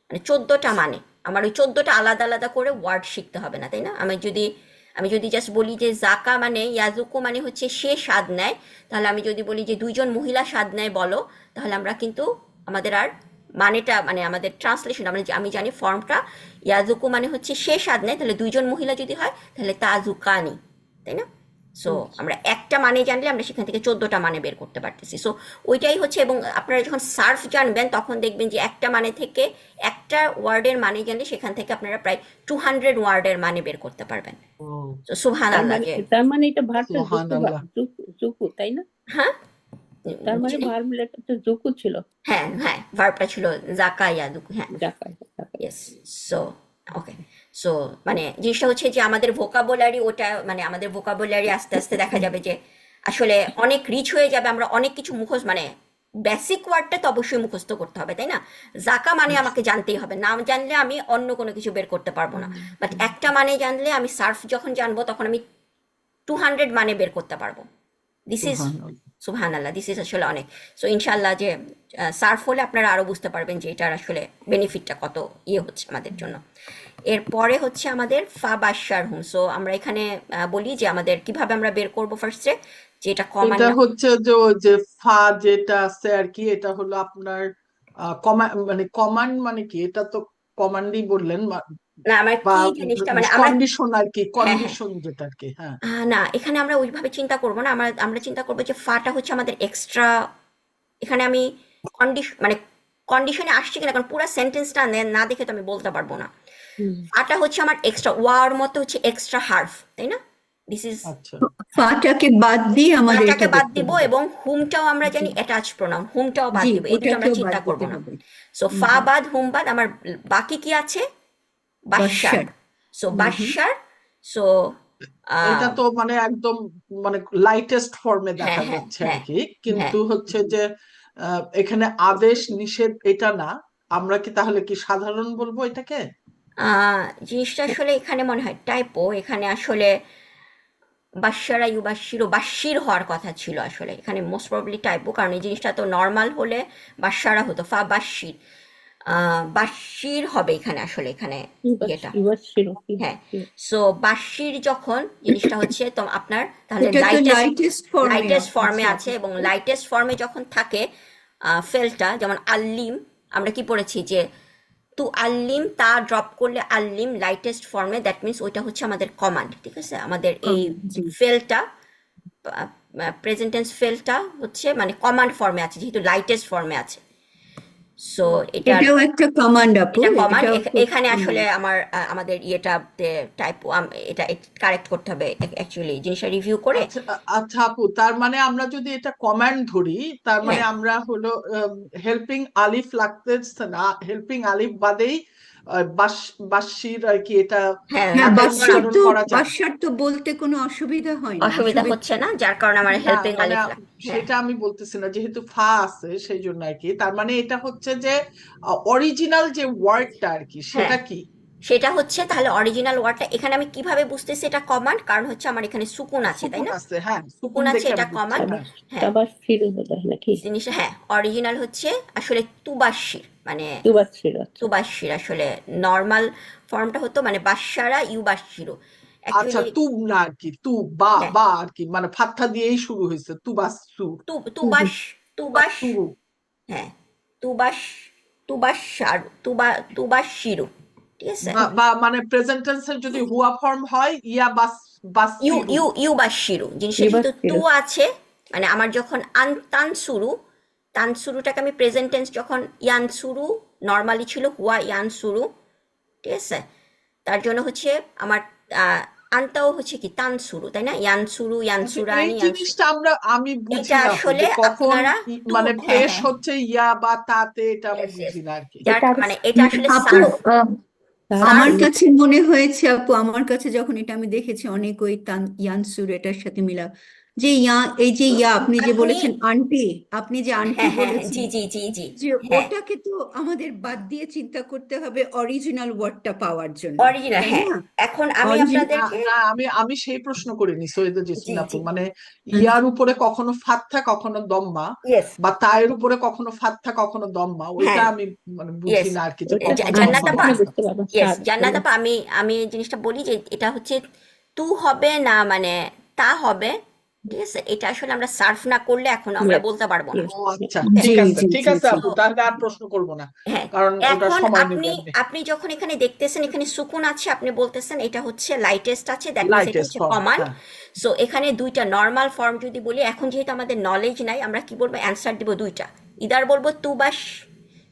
মানে 14টা মানে, আমার ওই 14টা আলাদা আলাদা করে ওয়ার্ড শিখতে হবে না, তাই না? আমি যদি জাস্ট বলি যে জাকা মানে ইয়াজুকু মানে হচ্ছে সে স্বাদ নেয়, তাহলে আমি যদি বলি যে দুইজন মহিলা স্বাদ নেয় বলো, তাহলে আমরা কিন্তু আমাদের আর মানেটা মানে আমাদের ট্রান্সলেশন আমি জানি ফর্মটা ইয়াজুকু মানে হচ্ছে সে স্বাদ নেয়, তাহলে দুইজন মহিলা যদি হয় তাহলে তাজুকানি, তাই না? সো আমরা একটা মানে জানলে আমরা সেখান থেকে 14টা মানে বের করতে পারতেছি। সো ওইটাই হচ্ছে, এবং আপনারা যখন সার্ফ জানবেন তখন দেখবেন যে একটা মানে থেকে একটা ওয়ার্ডের মানে জানলে সেখান থেকে আপনারা প্রায় 200 ওয়ার্ডের মানে বের করতে পারবেন। ও তো সুবহান আল্লাহ যে তার মানে এটা ভার্বটা সুবহানাল্লাহ। জুকু, তাই না? হ্যাঁ তার মানে ভার্ব লেটারটা জুকু ছিল। হ্যাঁ হ্যাঁ ভার্বটা ছিল জাকা ইয়াদুকু, হ্যাঁ জাকা জাকা। ইয়েস। সো ওকে, সো মানে জিনিসটা হচ্ছে যে আমাদের ভোকাবুলারি ওটা মানে আমাদের ভোকাবুলারি আস্তে আস্তে দেখা যাবে যে আসলে অনেক রিচ হয়ে যাবে, আমরা অনেক কিছু মুখস্থ মানে বেসিক ওয়ার্ডটা তো অবশ্যই মুখস্থ করতে হবে, তাই না? জাকা মানে আমাকে জানতেই হবে, না জানলে আমি অন্য কোনো কিছু বের করতে পারবো না। বাট একটা মানে জানলে আমি সার্ফ যখন জানবো তখন আমি 200 মানে বের করতে পারবো। দিস ইজ সুবহানাল্লাহ। সুবহানাল্লাহ, দিস ইজ আসলে অনেক। সো ইনশাল্লাহ যে সার্ফ হলে আপনারা আরো বুঝতে পারবেন যে এটার আসলে বেনিফিটটা কত ইয়ে হচ্ছে আমাদের জন্য। এরপরে হচ্ছে আমাদের ফা বাসার হুম। সো আমরা এখানে বলি যে আমাদের কিভাবে আমরা বের করবো ফার্স্টে, যে এটা কমান এটা না। হচ্ছে যে ওই যে ফা যেটা আছে আর কি, এটা হলো আপনার কমান্ড মানে কি, এটা তো কমান্ডই বললেন না আমার বা কি জিনিসটা মানে আমরা কন্ডিশন আর কি, হ্যাঁ হ্যাঁ কন্ডিশন যেটা আর কি। হ্যাঁ না এখানে আমরা ওইভাবে চিন্তা করবো না, আমরা চিন্তা করবো যে ফাটা হচ্ছে আমাদের এক্সট্রা। এখানে আমি মানে কন্ডিশনে আসছি কিনা, কারণ পুরো সেন্টেন্সটা না দেখে তো আমি বলতে পারবো না। ফাটা হচ্ছে আমার এক্সট্রা ওয়ার মতো হচ্ছে এক্সট্রা হার্ফ, তাই না? দিস ইজ আচ্ছা ফাটাকে বাদ দিয়ে আমাদের ফাটাকে এটা বাদ দেখতে দিব, হবে। এবং হুমটাও আমরা জানি অ্যাটাচ প্রোনাউন, হুমটাও বাদ জি, দিব, এই দুটো আমরা ওটাকেও চিন্তা বাদ করবো দিতে না। হবে। সো ফা বাদ হুম বাদ আমার বাকি কি আছে? বাসার। বাসার। সো বাসার। সো এটা তো মানে একদম মানে লাইটেস্ট ফর্মে হ্যাঁ দেখা হ্যাঁ যাচ্ছে আর হ্যাঁ কি, হ্যাঁ কিন্তু হচ্ছে যে এখানে আদেশ নিষেধ এটা না, আমরা কি তাহলে কি সাধারণ বলবো এটাকে? জিনিসটা আসলে এখানে মনে হয় টাইপো, এখানে আসলে বাশারা ইউবাশিরু বাশির হওয়ার কথা ছিল আসলে, এখানে মোস্ট প্রবাবলি টাইপো, কারণ এই জিনিসটা তো নর্মাল হলে বাশারা হতো, ফা বাশির বাশির হবে এখানে আসলে, এখানে ইয়েটা ইউবাস ছিল। হ্যাঁ। সো বাশির যখন জিনিসটা হচ্ছে তো আপনার তাহলে এটা তো লাইটেস্ট লাইটেস্ট ফর্মে লাইটেস্ট ফর্মে আছে। আছে, এবং লাইটেস্ট ফর্মে যখন থাকে ফেলটা, যেমন আল্লিম আমরা কি পড়েছি যে তু আল্লিম, তা ড্রপ করলে আল্লিম লাইটেস্ট ফর্মে, দ্যাট মিনস ওইটা হচ্ছে আমাদের কমান্ড, ঠিক আছে? আমাদের এই জি। ফেলটা প্রেজেন্ট টেন্স ফেলটা হচ্ছে মানে কমান্ড ফর্মে আছে যেহেতু লাইটেস্ট ফর্মে আছে। সো এটার এটাও একটা কমান্ড আপু, এটা কমান্ড। এটাও খুব এখানে আসলে আমাদের ইয়েটাতে টাইপ এটা কারেক্ট করতে হবে অ্যাকচুয়ালি, জিনিসটা রিভিউ করে। আচ্ছা আচ্ছা আপু, তার মানে আমরা যদি এটা কমান্ড ধরি, তার মানে হ্যাঁ আমরা হলো হেল্পিং আলিফ লাগতেছে না, হেল্পিং আলিফ বাদেই বাশির আর কি, এটা হ্যাঁ হ্যাঁ, আদেশ বাসার উচ্চারণ তো করা যাবে। বাসার তো বলতে কোনো অসুবিধা হয় না, অসুবিধা হচ্ছে না, যার কারণে আমার না হেল্পিং মানে আলিফ হ্যাঁ সেটা আমি বলতেছি না, যেহেতু ফা আছে সেই জন্য আর কি। তার মানে এটা হচ্ছে যে অরিজিনাল যে ওয়ার্ডটা আর কি, হ্যাঁ সেটা কি? সেটা হচ্ছে তাহলে অরিজিনাল ওয়ার্ডটা। এখানে আমি কিভাবে বুঝতেছি এটা কমান্ড, কারণ হচ্ছে আমার এখানে সুকুন আছে, তাই সুকুন না? আছে, হ্যাঁ সুকুন সুকুন আছে, দেখে এটা আমি বুঝছি। কমান্ড। হ্যাঁ হ্যাঁ তাবাস ছিল বোধহয় নাকি? জিনিসটা হ্যাঁ অরিজিনাল হচ্ছে আসলে তুবাশির, মানে ইউবাস ছিল। তুবাশির আসলে নর্মাল ফর্মটা হতো মানে বাসারা ইউবাশিরু আচ্ছা, অ্যাকচুয়ালি। তু না আর কি, তু বা হ্যাঁ বা আর কি, মানে ফাত্থা দিয়েই শুরু হয়েছে, তু বাস্তু তুবাস তুবাস বাস্তুরু। হ্যাঁ তুবাস তুবাশিরু, ঠিক আছে? বা মানে প্রেজেন্ট টেন্সের যদি হুয়া ফর্ম হয়, ইয়া বাসিরু। ইউবাশিরু জিনিসটা ইউবাস যেহেতু ছিল। তু আছে, মানে আমার যখন তান শুরুটাকে আমি প্রেজেন্ট টেন্স যখন ইয়ান শুরু নর্মালি ছিল হুয়া ইয়ান শুরু, ঠিক আছে? তার জন্য হচ্ছে আমার আনতাও হচ্ছে কি তান শুরু, তাই না? ইয়ান শুরু ইয়ান আচ্ছা, এই সুরানি জিনিসটা আমি বুঝি এটা না আপু, আসলে যে কখন আপনারা মানে হ্যাঁ পেশ হ্যাঁ হচ্ছে ইয়া বা তাতে, এটা আমি yes, yes. বুঝি না আর কি। যার মানে এটা আসলে আপু সার্ফ আমার সার্ফ কাছে মনে হয়েছে আপু, আমার কাছে যখন এটা আমি দেখেছি অনেক ওই ইয়ানসুর এটার সাথে মিলা, যে ইয়া, এই যে ইয়া আপনি যে আপনি বলেছেন আন্টি, আপনি যে আন্টি হ্যাঁ হ্যাঁ হ্যাঁ, বলেছেন, জি জি জি জি যে হ্যাঁ, ওটাকে তো আমাদের বাদ দিয়ে চিন্তা করতে হবে অরিজিনাল ওয়ার্ডটা পাওয়ার জন্য, অরিজিনাল তাই হ্যাঁ। না? এখন আমি অরিজিনাল। না আপনাদেরকে না, আমি আমি সেই প্রশ্ন করিনি সৈয়দা জি জেসমিন আপু, জি মানে ইয়ার উপরে কখনো ফাত্থা কখনো দম্মা, ইয়েস বা তায়ের উপরে কখনো ফাত্থা কখনো দম্মা, ওইটা হ্যাঁ আমি মানে বুঝি ইয়েস না আর কি, যে ওইটা কখন জান্নাত দম্মা আপা, ওখানে কখন বুঝতে ফাত্থা। পারবো ইয়েস স্যার জান্নাত আপা, আমি এই জিনিসটা বলি যে এটা হচ্ছে তু হবে না মানে তা হবে, ঠিক আছে? এটা আসলে আমরা সার্ভ না করলে এখন আমরা ইয়েস বলতে পারবো না। ইয়েস ও আচ্ছা, হ্যাঁ জি ঠিক আছে জি ঠিক জি আছে জি। আপু, তো তাহলে আর প্রশ্ন করব না, হ্যাঁ, কারণ ওটা এখন সময় আপনি নেবে এমনি। আপনি যখন এখানে দেখতেছেন এখানে সুকুন আছে, আপনি বলতেছেন এটা হচ্ছে লাইটেস্ট আছে, দ্যাট মিনস এটা লাইটেস্ট হচ্ছে ফর্ম, কমান্ড। হ্যাঁ। সো এখানে দুইটা নর্মাল ফর্ম যদি বলি, এখন যেহেতু আমাদের নলেজ নাই, আমরা কি বলবো, অ্যান্সার দিব দুইটা, ইদার বলবো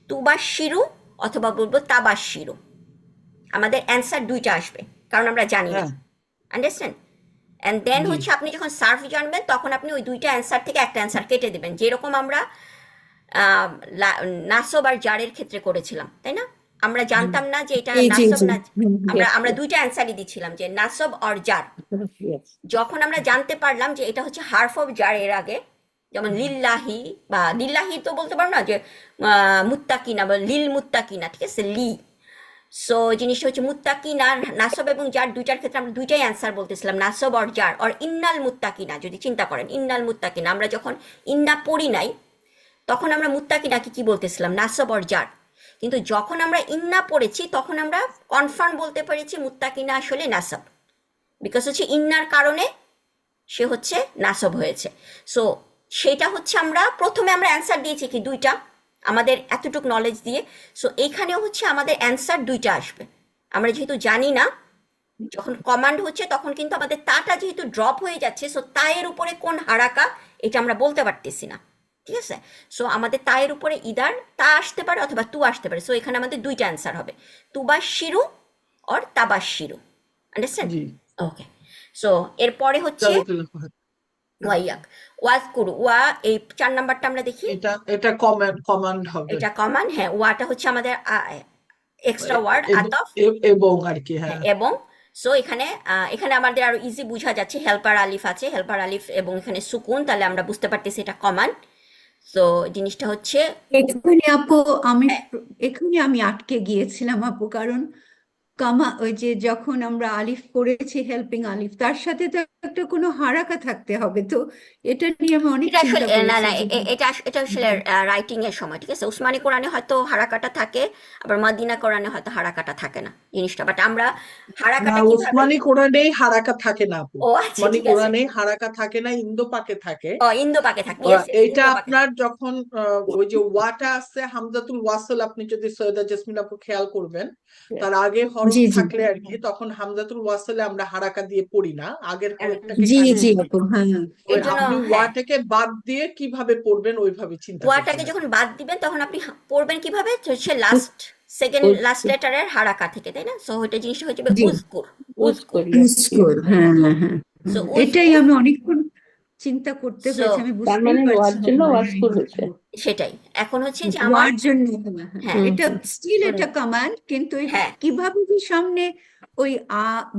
তু বা শিরু, অথবা বলবো তা বা শিরু। আমাদের অ্যান্সার দুইটা আসবে, কারণ আমরা জানি না। হ্যাঁ, আন্ডারস্ট্যান্ড? অ্যান্ড দেন জি হচ্ছে আপনি যখন সার্ভ জানবেন তখন আপনি ওই দুইটা অ্যান্সার থেকে একটা অ্যান্সার কেটে দেবেন, যেরকম আমরা আহ, নাসব আর জারের ক্ষেত্রে করেছিলাম, তাই না? আমরা জানতাম না যে এটা জি জি নাসব জি। না, হুম, হুম। আমরা ইয়েস আমরা দুইটা অ্যান্সারই দিচ্ছিলাম যে নাসব আর জার। ইয়েস যখন আমরা জানতে পারলাম যে এটা হচ্ছে হার্ফ অফ জার এর আগে, যেমন লিল্লাহি, বা লিল্লাহি তো বলতে পারো না যে মুত্তাকিনা বা লিল মুত্তাকিনা, ঠিক আছে, লি। সো জিনিসটা হচ্ছে মুত্তাকিনা, নাসব এবং জার দুইটার ক্ষেত্রে আমরা দুইটাই অ্যান্সার বলতেছিলাম, নাসব আর জার। আর ইন্নাল মুত্তাকিনা, যদি চিন্তা করেন ইন্নাল মুত্তাকিনা, আমরা যখন ইন্না পড়ি নাই তখন আমরা মুত্তাকিনাকে কি বলতেছিলাম, নাসব আর জার। কিন্তু যখন আমরা ইন্না পড়েছি তখন আমরা কনফার্ম বলতে পেরেছি মুত্তাকিনা আসলে নাসব, বিকজ হচ্ছে ইন্নার কারণে সে হচ্ছে নাসব হয়েছে। সো সেটা হচ্ছে আমরা প্রথমে আমরা অ্যান্সার দিয়েছি কি দুইটা, আমাদের এতটুকু নলেজ দিয়ে। সো এইখানেও হচ্ছে আমাদের অ্যান্সার দুইটা আসবে, আমরা যেহেতু জানি না। যখন কমান্ড হচ্ছে তখন কিন্তু আমাদের তাটা যেহেতু ড্রপ হয়ে যাচ্ছে, সো তায়ের উপরে কোন হারাকা এটা আমরা বলতে পারতেছি না, ঠিক আছে? সো আমাদের তায়ের উপরে ইদার তা আসতে পারে অথবা তু আসতে পারে। সো এখানে আমাদের দুইটা অ্যান্সার হবে, তুবা শিরু অর তাবা শিরু। আন্ডারস্ট্যান্ড? জি, ওকে। সো এরপরে হচ্ছে জাযাকাল্লাহ খাইর। ওয়াইয়াক, ওয়াজ করু, ওয়া, এই 4 নাম্বারটা আমরা দেখি। এটা কমান্ড হবে, এটা কমান, হ্যাঁ, ওয়াটা হচ্ছে আমাদের এক্সট্রা ওয়ার্ড, আতফ। এবং আর কি, হ্যাঁ, হ্যাঁ। এবং। সো এখানে এখানে আমাদের আরো ইজি বোঝা যাচ্ছে, হেল্পার আলিফ আছে, হেল্পার আলিফ এবং এখানে সুকুন, তাহলে আমরা বুঝতে পারতেছি এটা কমান। সো জিনিসটা হচ্ছে এখানে আপু আমি হ্যাঁ, এখানে আমি আটকে গিয়েছিলাম আপু, কারণ ওই যে যখন আমরা আলিফ করেছি, হেল্পিং আলিফ, তার সাথে তো একটা কোনো হারাকা থাকতে হবে, তো এটা নিয়ে আমি অনেক এটা আসলে চিন্তা না করেছি না যে এটা আসলে রাইটিং এর সময়, ঠিক আছে? উসমানী কোরআনে হয়তো হারাকাটা থাকে, আবার মদিনা কোরআনে হয়তো হারাকাটা থাকে না জিনিসটা, বাট আমরা না, হারাকাটা কিভাবে। উসমানী কোরআনেই হারাকা থাকে না আপু, ও আচ্ছা, উসমানী ঠিক আছে। কোরআনেই হারাকা থাকে না, ইন্দো পাকে থাকে। ও ইন্দো পাকে থাকে, ইয়েস এইটা ইন্দো পাকে আপনার যখন ওই যে ওয়াটা আছে হামজাতুল ওয়াসল, আপনি যদি সৈয়দা জেসমিন আপু খেয়াল করবেন, তার আগে হরফ জি জি থাকলে আর কি, তখন হামজাতুল ওয়াসলে আমরা হারাকা দিয়ে পড়ি না, আগের হরফটাকে জি কাটিয়ে জি দিই। আপু, হ্যাঁ। ওই এর জন্য আপনি হ্যাঁ, ওয়াটাকে বাদ দিয়ে কিভাবে পড়বেন ওইভাবে চিন্তা করবেন ওয়াটাকে আর যখন কি। বাদ দিবেন তখন আপনি পড়বেন কিভাবে, হচ্ছে লাস্ট সেকেন্ড লাস্ট লেটারের হারাকা থেকে, তাই না? সো ওইটা জিনিসটা হয়ে যাবে জি, উজকুর, ইউজ উজকুর। করি স্কুল, হ্যাঁ হ্যাঁ হ্যাঁ। সো এটাই উজকুর। আমি অনেকক্ষণ চিন্তা করতে সো হয়েছে, আমি তার বুঝতেই মানে ওয়ার পারছিলাম জন্য না ওয়াজ যে হয়েছে সেটাই এখন হচ্ছে যে আমার ওয়ার জন্য, হ্যাঁ হ্যাঁ। হ্যাঁ এটা স্টিল তো এটা কমান্ড, কিন্তু হ্যাঁ কিভাবে যে সামনে ওই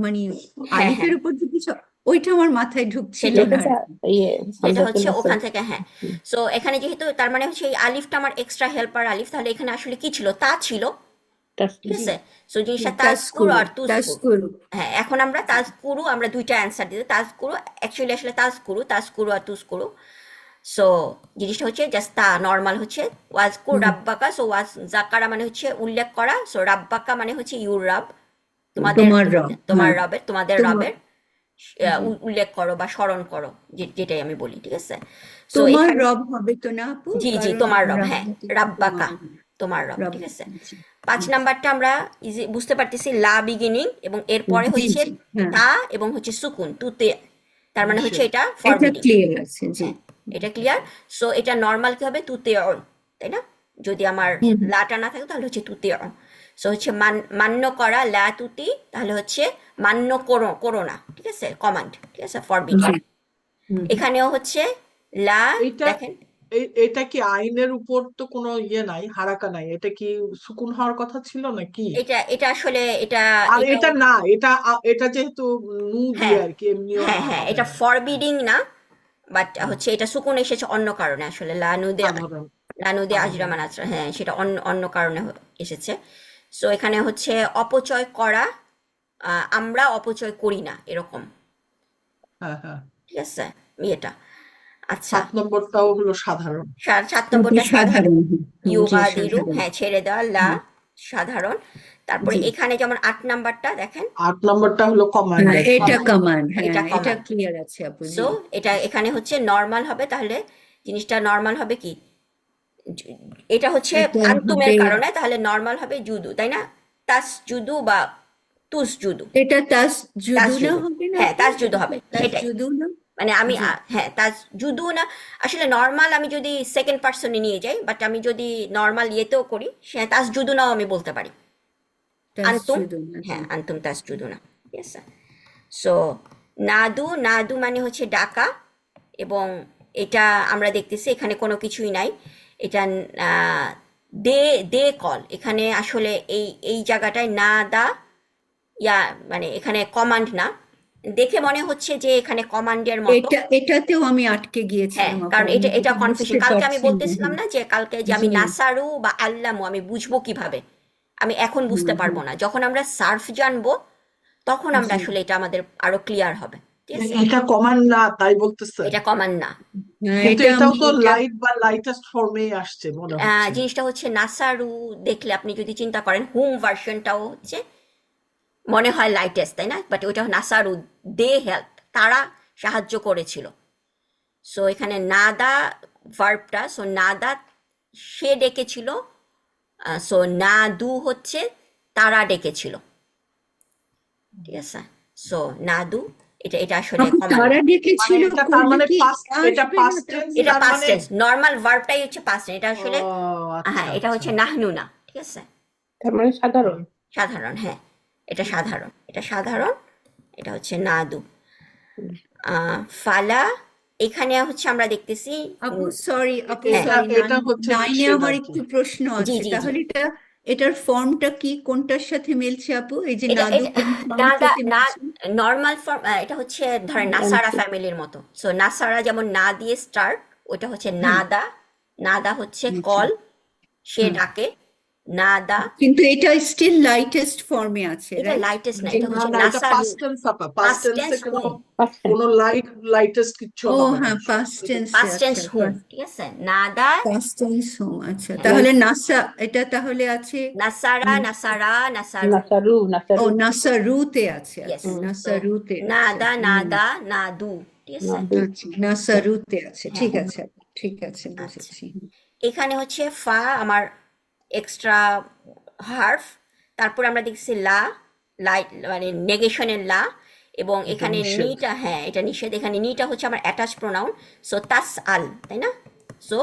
মানে হ্যাঁ হ্যাঁ আলিফের উপর যে কিছু, ওইটা আমার মাথায় ঢুকছিল সেটাই, না যেটা আর কি। ইয়ে যেটা হামজাতুল হচ্ছে নাসব ওখান থেকে, হ্যাঁ। সো এখানে যেহেতু তার মানে হচ্ছে এই আলিফটা আমার এক্সট্রা হেল্পার আলিফ, তাহলে এখানে আসলে কি ছিল, তা ছিল, ঠিক জি, আছে? সো জিনিসটা তাজকুর তাস্কুরু আর তুজকুর। তাস্কুরু। হ্যাঁ, এখন আমরা তাজকুরু, আমরা দুইটা অ্যান্সার দিতে, তাজকুরু অ্যাকচুয়ালি আসলে তাজকুরু আর তুজকুরু। সো জিনিসটা হচ্ছে জাস্ট তা নর্মাল হচ্ছে ওয়াজকুর হুম, রাব্বাকা। সো ওয়াজ জাকারা মানে হচ্ছে উল্লেখ করা, সো রাব্বাকা মানে হচ্ছে ইউর রাব, তোমাদের তোমার রব, তোমার হ্যাঁ, রবের, তোমাদের তোমার, রবের জি, উল্লেখ করো বা স্মরণ করো, যেটাই আমি বলি, ঠিক আছে? সো তোমার এখানে রব হবে তো না আপু, জি জি কারণ তোমার রব, হ্যাঁ, রাব্বাকে তোমার রাব্বাকা, তোমার রব, রব। ঠিক আছে? জি 5 নাম্বারটা আমরা ইজি বুঝতে পারতেছি, লা বিগিনিং এবং এরপরে জি হচ্ছে জি, হ্যাঁ, তা এবং হচ্ছে সুকুন তুতে, তার মানে হচ্ছে নিষেধ। এটা এটা ফরবিডিং। ক্লিয়ার আছে, জি। হ্যাঁ, এটা ক্লিয়ার। সো এটা নর্মাল কি হবে, তুতে অন, তাই না? যদি আমার হুম, লাটা না থাকে তাহলে হচ্ছে তুতে অন। সো হচ্ছে মান্য করা, লা তুতি, তাহলে হচ্ছে মান্য করো, করো না, ঠিক আছে, কমান্ড, ঠিক আছে, ফরবিডিং। জি, হুম। এখানেও হচ্ছে লা, এইটা দেখেন এটা কি আইনের উপর তো কোনো ইয়ে নাই, হারাকা নাই, এটা কি সুকুন হওয়ার কথা ছিল নাকি? এটা আসলে এটা আর এটা এটা না, এটা এটা যেহেতু নু দিয়ে হ্যাঁ আর কি, এমনিও হ্যাঁ না হ্যাঁ, হবে এটা না। ফরবিডিং না, বাট হচ্ছে এটা সুকুন এসেছে অন্য কারণে আসলে লানুদে সাধারণ লানুদে সাধারণ আজরামান আজরা, হ্যাঁ সেটা অন্য অন্য কারণে এসেছে। সো এখানে হচ্ছে অপচয় করা, আমরা অপচয় করি না এরকম, হ্যাঁ হ্যাঁ ঠিক আছে এটা। আচ্ছা, 7 নম্বরটাও হলো সাধারণ। 7 ওটা নম্বরটা সাধারণ, সাধারণ, জি ইউগাদিরু, সাধারণ। হ্যাঁ ছেড়ে দেওয়া, লা হুম, সাধারণ। তারপরে জি এখানে যেমন 8 নাম্বারটা দেখেন, 8 নম্বরটা হলো হ্যাঁ, কমান্ডেড। এটা কমান্ড, কমান্ড, এটা হ্যাঁ এটা কমান্ড। ক্লিয়ার আছে আপু, সো জি এটা এখানে হচ্ছে নর্মাল হবে, তাহলে জিনিসটা নর্মাল হবে কি, জু- এটা হচ্ছে এটা আন্তুমের হবে, কারণে, তাহলে নর্মাল হবে জুদু, তাই না? তাস জুদু বা তুস জুদু, এটা তাস তাস জুদু না জুদু, হবে না হ্যাঁ আপু? তাস জুদু এটা কি হবে, তাস সেটাই। জুদু না? মানে আমি জি হ্যাঁ তাস জুদু না, আসলে নর্মাল আমি যদি সেকেন্ড পার্সনে নিয়ে যাই, বাট আমি যদি নর্মাল ইয়েতেও করি, সে তাস জুদু নাও আমি বলতে পারি। তাস আন্তুম, জুদু না, জি হ্যাঁ আন্তুম তাস জুদু না, ঠিক আছে। সো নাদু, নাদু মানে হচ্ছে ডাকা, এবং এটা আমরা দেখতেছি এখানে কোনো কিছুই নাই, এটা আহ, দে দে কল, এখানে আসলে এই এই জায়গাটায় না দা ইয়া, মানে এখানে কমান্ড না, দেখে মনে হচ্ছে যে এখানে কমান্ডের মতো। এটাতেও আমি আটকে হ্যাঁ, গিয়েছিলাম আপু, কারণ আমি এটা এটা যেটা কনফিউশন, বুঝতে কালকে আমি পারছি না। বলতেছিলাম না যে কালকে যে আমি জি নাসারু বা আল্লামু আমি বুঝবো কিভাবে, আমি এখন হুম বুঝতে হুম, পারবো না, যখন আমরা সার্ফ জানবো তখন আমরা জি আসলে এটা আমাদের আরো ক্লিয়ার হবে, ঠিক আছে। এটা কমান্ড না তাই বলতেছেন? এটা কমান্ড না। হ্যাঁ, কিন্তু এটা এটাও আমি তো এটা লাইট বা লাইটেস্ট ফর্মেই আসছে মনে হচ্ছে। জিনিসটা হচ্ছে নাসারু, দেখলে আপনি যদি চিন্তা করেন হোম ভার্সনটাও হচ্ছে মনে হয় লাইটেস্ট, তাই না? বাট ওইটা নাসারু, দে হেল্প, তারা সাহায্য করেছিল। সো এখানে নাদা ভার্বটা, সো নাদা সে ডেকেছিল, সো না দু হচ্ছে তারা ডেকেছিল, ঠিক আছে। সো না দু, এটা এটা আসলে আপু কমান্ড। তারা মানে ডেকেছিল এটা তার করলে মানে কি পাস্ট, এটা আসবে না পাস্ট টেন্স, তাহলে? এটা তার পাস্ট মানে টেন্স, নর্মাল ভার্বটাই হচ্ছে পাস্ট টেন্স, এটা ও আসলে আচ্ছা হ্যাঁ এটা আচ্ছা। হচ্ছে নাহনু না, ঠিক আছে। তার মানে সাধারণ। সাধারণ, হ্যাঁ এটা সাধারণ, এটা সাধারণ, এটা হচ্ছে নাদু। হুম। ফালা, এখানে হচ্ছে আমরা দেখতেছি আপু সরি, আপু হ্যাঁ এটা সরি, এটা হচ্ছে 9-এ নিষেধ আমার আর কি। একটু প্রশ্ন জি আছে, জি জি, তাহলে এটার ফর্মটা কি, কোনটার সাথে মিলছে আপু? এই যে এটা নাদু এটা কোন ফর্মের নাদা সাথে না, মিলছে? নর্মাল ফর্ম, এটা হচ্ছে ধরেন নাসারা আনসি। ফ্যামিলির মতো। সো নাসারা যেমন না দিয়ে স্টার্ট, ওটা হচ্ছে হ্যাঁ নাদা, নাদা হচ্ছে আচ্ছা, কল, সে হ্যাঁ ডাকে, নাদা। কিন্তু এটা স্টিল লাইটেস্ট ফর্মে আছে, এটা রাইট? লাইটেস্ট না, যে এটা না হচ্ছে না, এটা নাসারু, পাস্ট টেন্স আপা, পাস্ট পাস্ট টেন্সে টেন্স কোনো হুম, পাচ্ছেন। কোনো লাইটেস্ট কিচ্ছু ও হবে না। হ্যাঁ, পাস্ট টেন্সে, পাস্ট টেন্স আচ্ছা হুম, ঠিক আছে। নাদা, পাস্ট টেন্স হোম, আচ্ছা হ্যাঁ, তাহলে লাইক নাসা, এটা তাহলে আছে নাসারা, নাসারা, নাসারু, নাসারু, ও নাসারু। নাসারুতে আছে, ইয়েস। আচ্ছা হুম। সো নাসারুতে আছে, নাদা, নাদা, নাদু, ঠিক আছে। নাদু। আচ্ছা নাসারুতে আছে, হ্যাঁ, ঠিক আছে আপু, ঠিক আছে, আচ্ছা। বুঝেছি। এখানে হচ্ছে ফা আমার এক্সট্রা হার্ফ, তারপর আমরা দেখছি লা, লাইট মানে নেগেশনের লা, এবং এটা এখানে নিষেধ। নিটা, হ্যাঁ এটা নিষেধ, এখানে নিটা হচ্ছে আমার অ্যাটাচ প্রোনাউন। সো তাস আল, তাই না? সো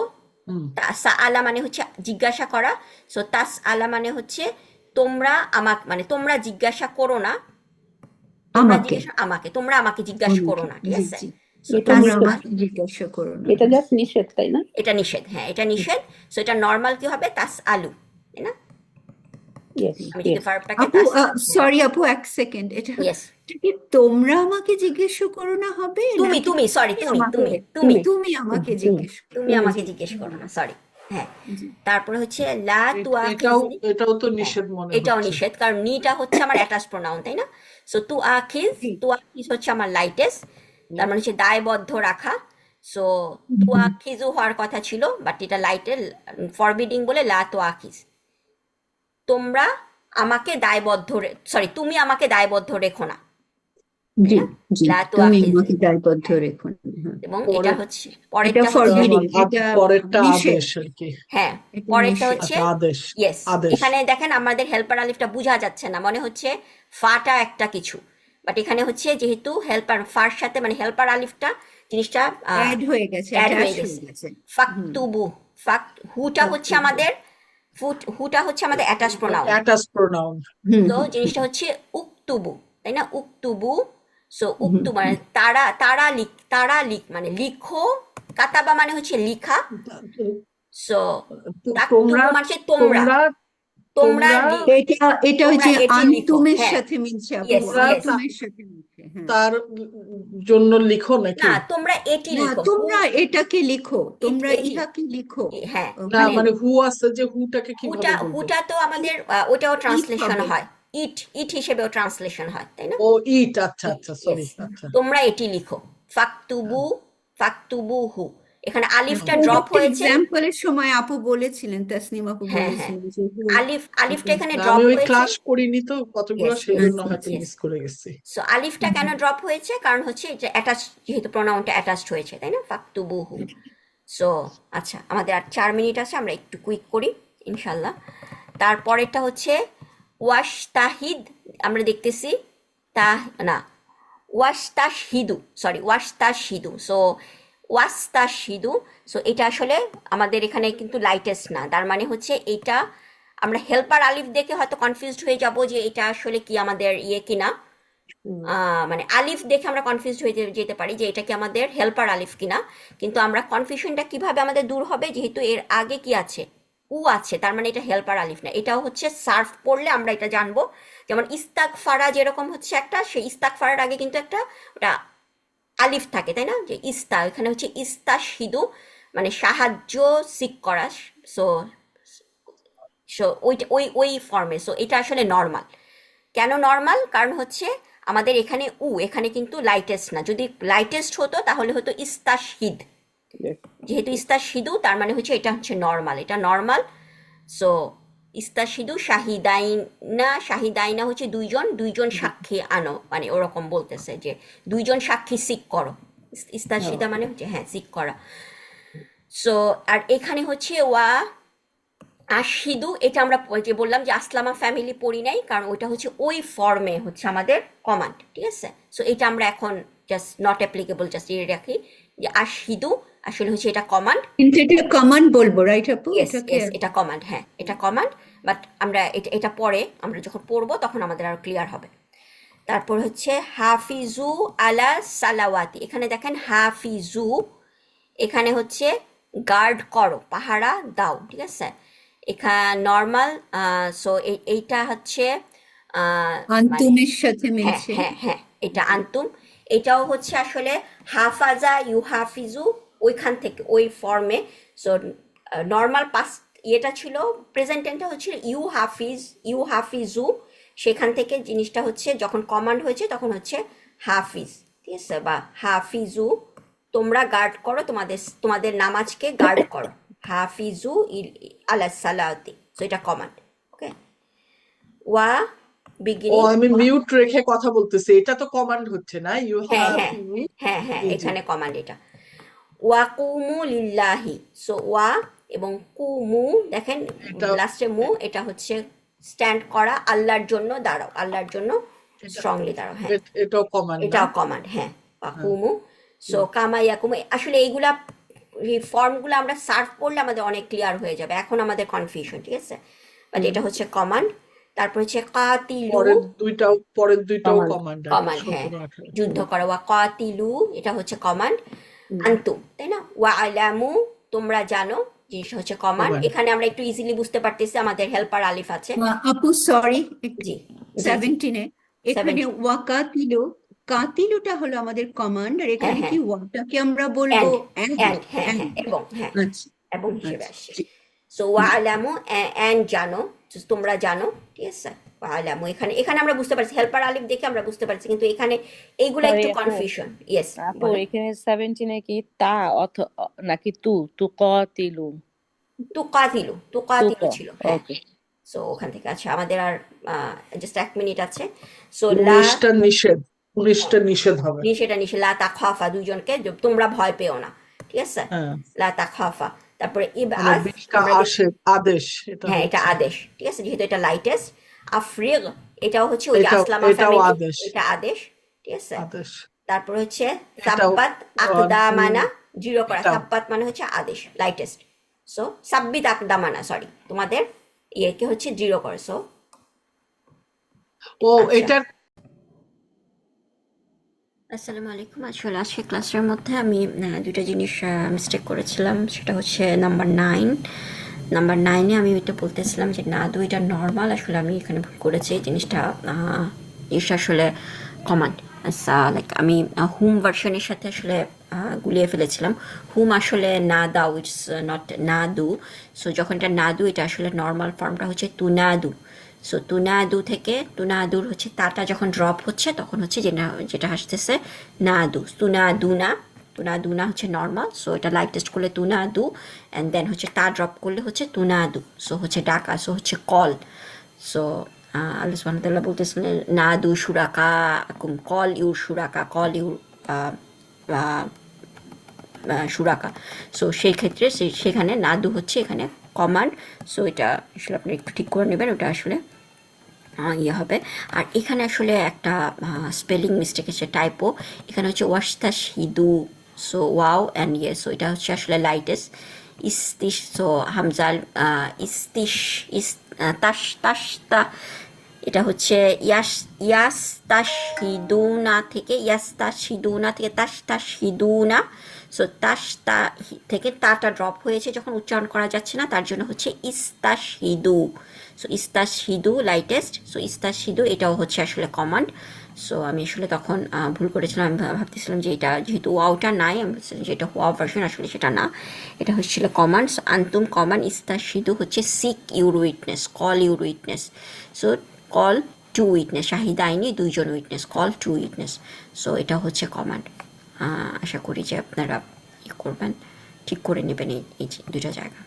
হুম সা আলা মানে হচ্ছে জিজ্ঞাসা করা, সো তাস আলা মানে হচ্ছে তোমরা আমাকে, মানে তোমরা জিজ্ঞাসা করো না, তোমরা আমাকে, জিজ্ঞাসা আমাকে, তোমরা আমাকে জিজ্ঞাসা করো না, ঠিক জি আছে। জি, সো এটা তাস তোমরা নিষেধ। আমাকে জিজ্ঞাসা করো না, এটা জাস্ট নিষেধ, তাই না? এটা নিষেধ, হ্যাঁ এটা নিষেধ। সো এটা নর্মাল কি হবে, তাস আলু, তাই না? ইয়েস আমি যদি ইয়েস। ভার্বটাকে আপু তাস, সরি আপু, এক সেকেন্ড, এটা ইয়েস, এটা কি তোমরা আমাকে জিজ্ঞাসা করো না হবে, তুমি নাকি তুমি সরি, তুমি তুমি আমাকে, তুমি তুমি তুমি আমাকে তুমি জিজ্ঞেস করো? তুমি তুমি। আমাকে জি জিজ্ঞেস করো না, সরি। হ্যাঁ, জি তারপরে হচ্ছে লা এটাও তুয়াখিজনি, এটাও তো হ্যাঁ নিষেধ মনে এটাও হচ্ছে। নিষেধ, কারণ নিটা হচ্ছে আমার অ্যাটাচ প্রোনাউন, তাই না? সো জি তুয়াখিজ হচ্ছে আমার লাইটেস্ট, তার মানে হচ্ছে দায়বদ্ধ রাখা। সো হুম, তুয়াখিজু হওয়ার কথা ছিল, বাট এটা লাইটের ফরবিডিং বলে লা তুয়াখিজ, তোমরা আমাকে দায়বদ্ধ, সরি তুমি আমাকে দায়বদ্ধ রেখো না, তাই জি না? জি, লা তুমি তুয়াখিজনি, আমাকে দায়বদ্ধ হ্যাঁ, রেখো না, হ্যাঁ। এবং এটা পরের হচ্ছে এটা পরেরটা হচ্ছে, ফরবিডিং, এটা পরেরটা নিষেধ, আদেশ আর কি। হ্যাঁ এটা পরেরটা নিষেধ। হচ্ছে আচ্ছা আদেশ, ইয়েস। আদেশ। এখানে দেখেন আমাদের হেল্পার আলিফটা বোঝা যাচ্ছে না, মনে হচ্ছে ফাটা একটা কিছু, বাট এখানে হচ্ছে যেহেতু হেল্পার ফার সাথে মানে হেল্পার আলিফটা জিনিসটা অ্যাড হয়ে গেছে, অ্যাড অ্যাটাচ হয়ে হয়ে গেছে। গেছে। হুম, ফাকতুবু, হুটা হচ্ছে আমাদের হুটা হচ্ছে আমাদের অ্যাটাচ প্রোনাউন। Attach pronoun. হুম তো হুম জিনিসটা হচ্ছে উক্তুবু, তাই না? উক্তুবু, সো হুম, উক্তু মানে তারা, তারা লিখ মানে লিখো, কাতাবা মানে হচ্ছে লিখা, সো তোমরা তাকতুবু মানে হচ্ছে তোমরা, তোমরা তোমরা তোমরা এটা এটা ওই তোমরা যে এটি লিখো, আন্তুমের হ্যাঁ সাথে মিলছে আপু, ইয়েস তোমরা ইয়েস আন্তুমের সাথে মিলছে, হ্যাঁ। তার জন্য লিখো না নাকি? তোমরা এটি না, লিখো, হু তোমরা এটাকে লিখো, তোমরা এটি ইহাকে লিখো। হ্যাঁ না মানে মানে হু আছে যে হুটাকে কিভাবে বলবো? হুটা তো আমাদের ওটাও ইট ট্রান্সলেশন হবে। হয়, ইট হিসেবেও ট্রান্সলেশন হয় তাই না? ও ইট, আচ্ছা ইট আচ্ছা, সরি, ইয়েস আচ্ছা। তোমরা এটি লিখো ফাকতুবু হু, এখানে আলিফটা ওটা ড্রপ হয়েছে, এক্সাম্পলের সময় আপু বলেছিলেন, তাসনিম আপু হ্যাঁ বলেছিলেন যে হু। আলিফটা এখানে না, ড্রপ আমি ওই হয়েছে, ক্লাস করিনি তো কতগুলো, ইয়েস সেই ইয়েস জন্য আচ্ছা হয়তো আচ্ছা। ইয়েস মিস করে গেছি। সো আলিফটা কেন ড্রপ হয়েছে, কারণ হচ্ছে যে অ্যাটাচ, যেহেতু প্রোনাউনটা অ্যাটাচড হয়েছে তাই না, ফাকতুবুহু। সো আচ্ছা আমাদের আর 4 মিনিট আছে, আমরা একটু কুইক করি ইনশাল্লাহ। তারপরেরটা হচ্ছে ওয়াশতাহিদ, আমরা দেখতেছি তা না ওয়াশতাশহিদু, সো ওয়াস্তাশহিদু। সো এটা আসলে আমাদের এখানে কিন্তু লাইটেস্ট না, তার মানে হচ্ছে এটা আমরা হেল্পার আলিফ দেখে হয়তো কনফিউজড হয়ে যাব যে এটা আসলে কি আমাদের ইয়ে কিনা, মানে আলিফ দেখে আমরা কনফিউজড হয়ে যেতে পারি যে এটা কি আমাদের হেল্পার আলিফ কিনা। কিন্তু আমরা কনফিউশনটা কিভাবে আমাদের দূর হবে, যেহেতু এর আগে কি আছে, উ আছে, তার মানে এটা হেল্পার আলিফ না, এটাও হচ্ছে সার্ফ পড়লে আমরা এটা জানবো। যেমন ইস্তাগফারা যেরকম হচ্ছে একটা, সেই ইস্তাগফারার আগে কিন্তু একটা ওটা আলিফ থাকে তাই না, যে এখানে হচ্ছে ইস্তাশহিদু মানে সাহায্য সিক করা। সো সো ওই ফর্মে, সো এটা আসলে নর্মাল। কেন নর্মাল, কারণ হচ্ছে আমাদের এখানে এখানে কিন্তু লাইটেস্ট না, যদি লাইটেস্ট হতো তাহলে হতো ইস্তাশহিদ, Yes. যেহেতু ইস্তাশহিদু তার মানে হচ্ছে এটা হচ্ছে নর্মাল, এটা নর্মাল। সো ইস্তাশহিদু শাহিদাইনা হচ্ছে দুইজন সাক্ষী আনো, মানে ওরকম বলতেছে যে দুইজন সাক্ষী সিক করো, ইস্তাশহিদা মানে হচ্ছে হ্যাঁ সিক করা। সো আর এখানে হচ্ছে আশহিদু, এটা আমরা যে বললাম যে আসলামা ফ্যামিলি পড়ি নাই, কারণ ওইটা হচ্ছে ওই ফর্মে হচ্ছে আমাদের কমান্ড, ঠিক আছে। সো এটা আমরা এখন জাস্ট নট অ্যাপ্লিকেবল, জাস্ট রাখি যে আশহিদু আসলে হচ্ছে এটা কমান্ড। কিন্তু এটা কমান্ড বলবো, রাইট আপু? ইয়েস এটাকে ইয়েস এটা কমান্ড, হ্যাঁ এটা কমান্ড, বাট আমরা এটা পরে আমরা যখন পড়বো তখন আমাদের আরো ক্লিয়ার হবে। তারপর হচ্ছে হাফিজু আলা সালাওয়াতি, এখানে দেখেন হাফিজু, এখানে হচ্ছে গার্ড করো, পাহারা দাও, ঠিক আছে। এখানে নর্মাল, সো এইটা হচ্ছে মানে আন্তুমের সাথে হ্যাঁ মিলছে। হ্যাঁ হ্যাঁ এটা আন্তুম, এটাও হচ্ছে আসলে হাফাজা ইউ হাফিজু, ওইখান থেকে ওই ফর্মে। সো নর্মাল পাস্ট ইয়েটা ছিল, প্রেজেন্ট টেন্সটা হচ্ছে ইউ হাফিজু, সেখান থেকে জিনিসটা হচ্ছে যখন কমান্ড হয়েছে তখন হচ্ছে হাফিজ, ঠিক আছে, বা হাফিজু তোমরা গার্ড করো, তোমাদের নামাজকে গার্ড করো, হাফিজু আলা সালাতি। সো এটা কমান্ড, ওকে। ওয়া ও বিগিনিং, আমি মিউট রেখে কথা বলতেছি, এটা তো কমান্ড হচ্ছে না, ইউ হ্যাঁ হ্যাভ হ্যাঁ হ্যাঁ জি জি। এখানে কমান্ড এটা। ওয়াকুমু লিল্লাহি, সো ওয়া এবং কুমু, দেখেন এটা লাস্টে মু, এটা হচ্ছে স্ট্যান্ড করা, আল্লাহর জন্য দাঁড়াও, আল্লাহর জন্য এটা স্ট্রংলি দাঁড়াও, হ্যাঁ এটাও কমান্ড না? এটাও কমান্ড, হ্যাঁ হ্যাঁ। ওয়াকুমু। সো কামা ইয়াকুমু, আসলে এইগুলা এই ফর্মগুলো আমরা সার্চ করলে আমাদের অনেক ক্লিয়ার হয়ে যাবে, এখন আমাদের কনফিউশন, ঠিক আছে, বাট এটা হচ্ছে কমান্ড। তারপর হচ্ছে কাতিলু, পরের দুইটাও Command. কমান্ড আর কি, কমান্ড, হ্যাঁ 17-18। যুদ্ধ করা, ওয়া কাতিলু এটা হচ্ছে কমান্ড। আন্তুম তাই না, ওয়া আলামু তোমরা জানো, জিনিসটা হচ্ছে কমান্ড। কমান্ড। এখানে আমরা একটু ইজিলি বুঝতে পারতেছি আমাদের হেল্পার আলিফ আছে, আপু সরি, জি জি জি 17-এ এখানে 17 ওয়াকাতিলু, কাতিলুটা হলো আমাদের কমান্ড, আর হ্যাঁ এখানে কি হ্যাঁ ওয়াটাকে আমরা বলবো অ্যান্ড হ্যাঁ হ্যাঁ এবং হ্যাঁ আচ্ছা এবং হিসেবে আচ্ছা আসছে। জি। সো ওয়া আলামু অ্যান্ড জানো, তোমরা জানো, ঠিক আছে। ওয়া আলামু এখানে আমরা বুঝতে পারছি, হেল্পার আলিফ দেখে আমরা বুঝতে পারছি, কিন্তু এখানে এইগুলো সরি একটু আপু, কনফিউশন। ইয়েস আপু বলেন। এখানে 17 কি তা নাকি তু কতিলু? তুকাতিলু ছিল, হ্যাঁ। ওকে। সো ওখান থেকে আচ্ছা আমাদের আর জাস্ট 1 মিনিট আছে। সো লা 19টা নিষেধ হবে। নিষে লা তাখাফা, দুইজনকে তোমরা ভয় পেও না, ঠিক আছে, হ্যাঁ, লা তাখাফা। তারপরে মানে ইবআস, 20টা আমরা আদেশ, এটা হ্যাঁ এটা হচ্ছে, আদেশ, ঠিক আছে, যেহেতু এটা লাইটেস্ট। আফরিগ এটাও হচ্ছে ওই যে এটাও আসলামা এটাও ফ্যামিলি, আদেশ, এটা আদেশ, ঠিক আছে। আদেশ। তারপর হচ্ছে এটাও সাব্বাত আকদামানা, জিরো করা, এটাও সাব্বাত মানে হচ্ছে আদেশ, লাইটেস্ট। সো সাব্বিত আকদামানা, সরি তোমাদের ইয়েকে হচ্ছে জিরো করে। সো ও আচ্ছা, এটার আসসালামু আলাইকুম। আসলে আজকে ক্লাসের মধ্যে আমি দুটো জিনিস মিস্টেক করেছিলাম, সেটা হচ্ছে নাম্বার 9, নাম্বার 9-এ আমি এটা বলতেছিলাম যে না দু এটা নর্মাল, আসলে আমি এখানে ভুল করেছি জিনিসটা আসলে কমান্ড। লাইক আমি হুম ভার্সনের সাথে আসলে গুলিয়ে ফেলেছিলাম। হুম আসলে না দাও, ইটস নট না দু। সো যখন এটা না দু, এটা আসলে নর্মাল ফর্মটা হচ্ছে তু না দু। সো তু না দু থেকে তু না দুর হচ্ছে তাটা যখন ড্রপ হচ্ছে তখন হচ্ছে যেটা আসতেছে না দু। তু না দু না, তু না দু না হচ্ছে নর্মাল। সো এটা লাইক টেস্ট করলে তু না দু, অ্যান্ড দেন হচ্ছে তা ড্রপ করলে হচ্ছে তু না দু। সো হচ্ছে ডাকা, সো হচ্ছে কল। সো আল্লাহ সুবহানাহু ওয়া তাআলা বলতেছিলেন না দু সুরাকা আকুম, কল ইউর সুরাকা, কল ইউর সুরাকা। সো সেই ক্ষেত্রে সেখানে নাদু হচ্ছে এখানে কমান্ড। সো এটা আসলে আপনি একটু ঠিক করে নেবেন, ওটা আসলে ইয়ে হবে। আর এখানে আসলে একটা স্পেলিং মিস্টেক আছে, টাইপো। এখানে হচ্ছে ওয়াস্তা হিদু, সো ওয়াও অ্যান্ড ইয়ে, সো এটা হচ্ছে আসলে লাইটেস্ট ইস্তিস। সো হামজাল ইস্তিস তাস তাসতা, এটা হচ্ছে ইয়াস তাশহিদুনা থেকে তাস তাশহিদুনা। সো থেকে তাটা ড্রপ হয়েছে যখন উচ্চারণ করা যাচ্ছে না, তার জন্য হচ্ছে ইস্তাশহিদু। সো ইস্তাশহিদু লাইটেস্ট। সো ইস্তাশহিদু এটাও হচ্ছে আসলে কমান্ড। সো আমি আসলে তখন ভুল করেছিলাম, আমি ভাবতেছিলাম যে এটা যেহেতু ওয়াওটা নাই, আমি ভাবছিলাম যে এটা ওয়াও ভার্সন, আসলে সেটা না, এটা হচ্ছিল কমান্ড। সো আন্তুম কমান্ড, ইস্তাশহিদু হচ্ছে seek your witness, call your witness. So call to witness, শাহিদাইনি দুইজন witness, call to witness. So এটা হচ্ছে কমান্ড। আশা করি যে আপনারা করবেন, ঠিক করে নেবেন এই দুটো জায়গা।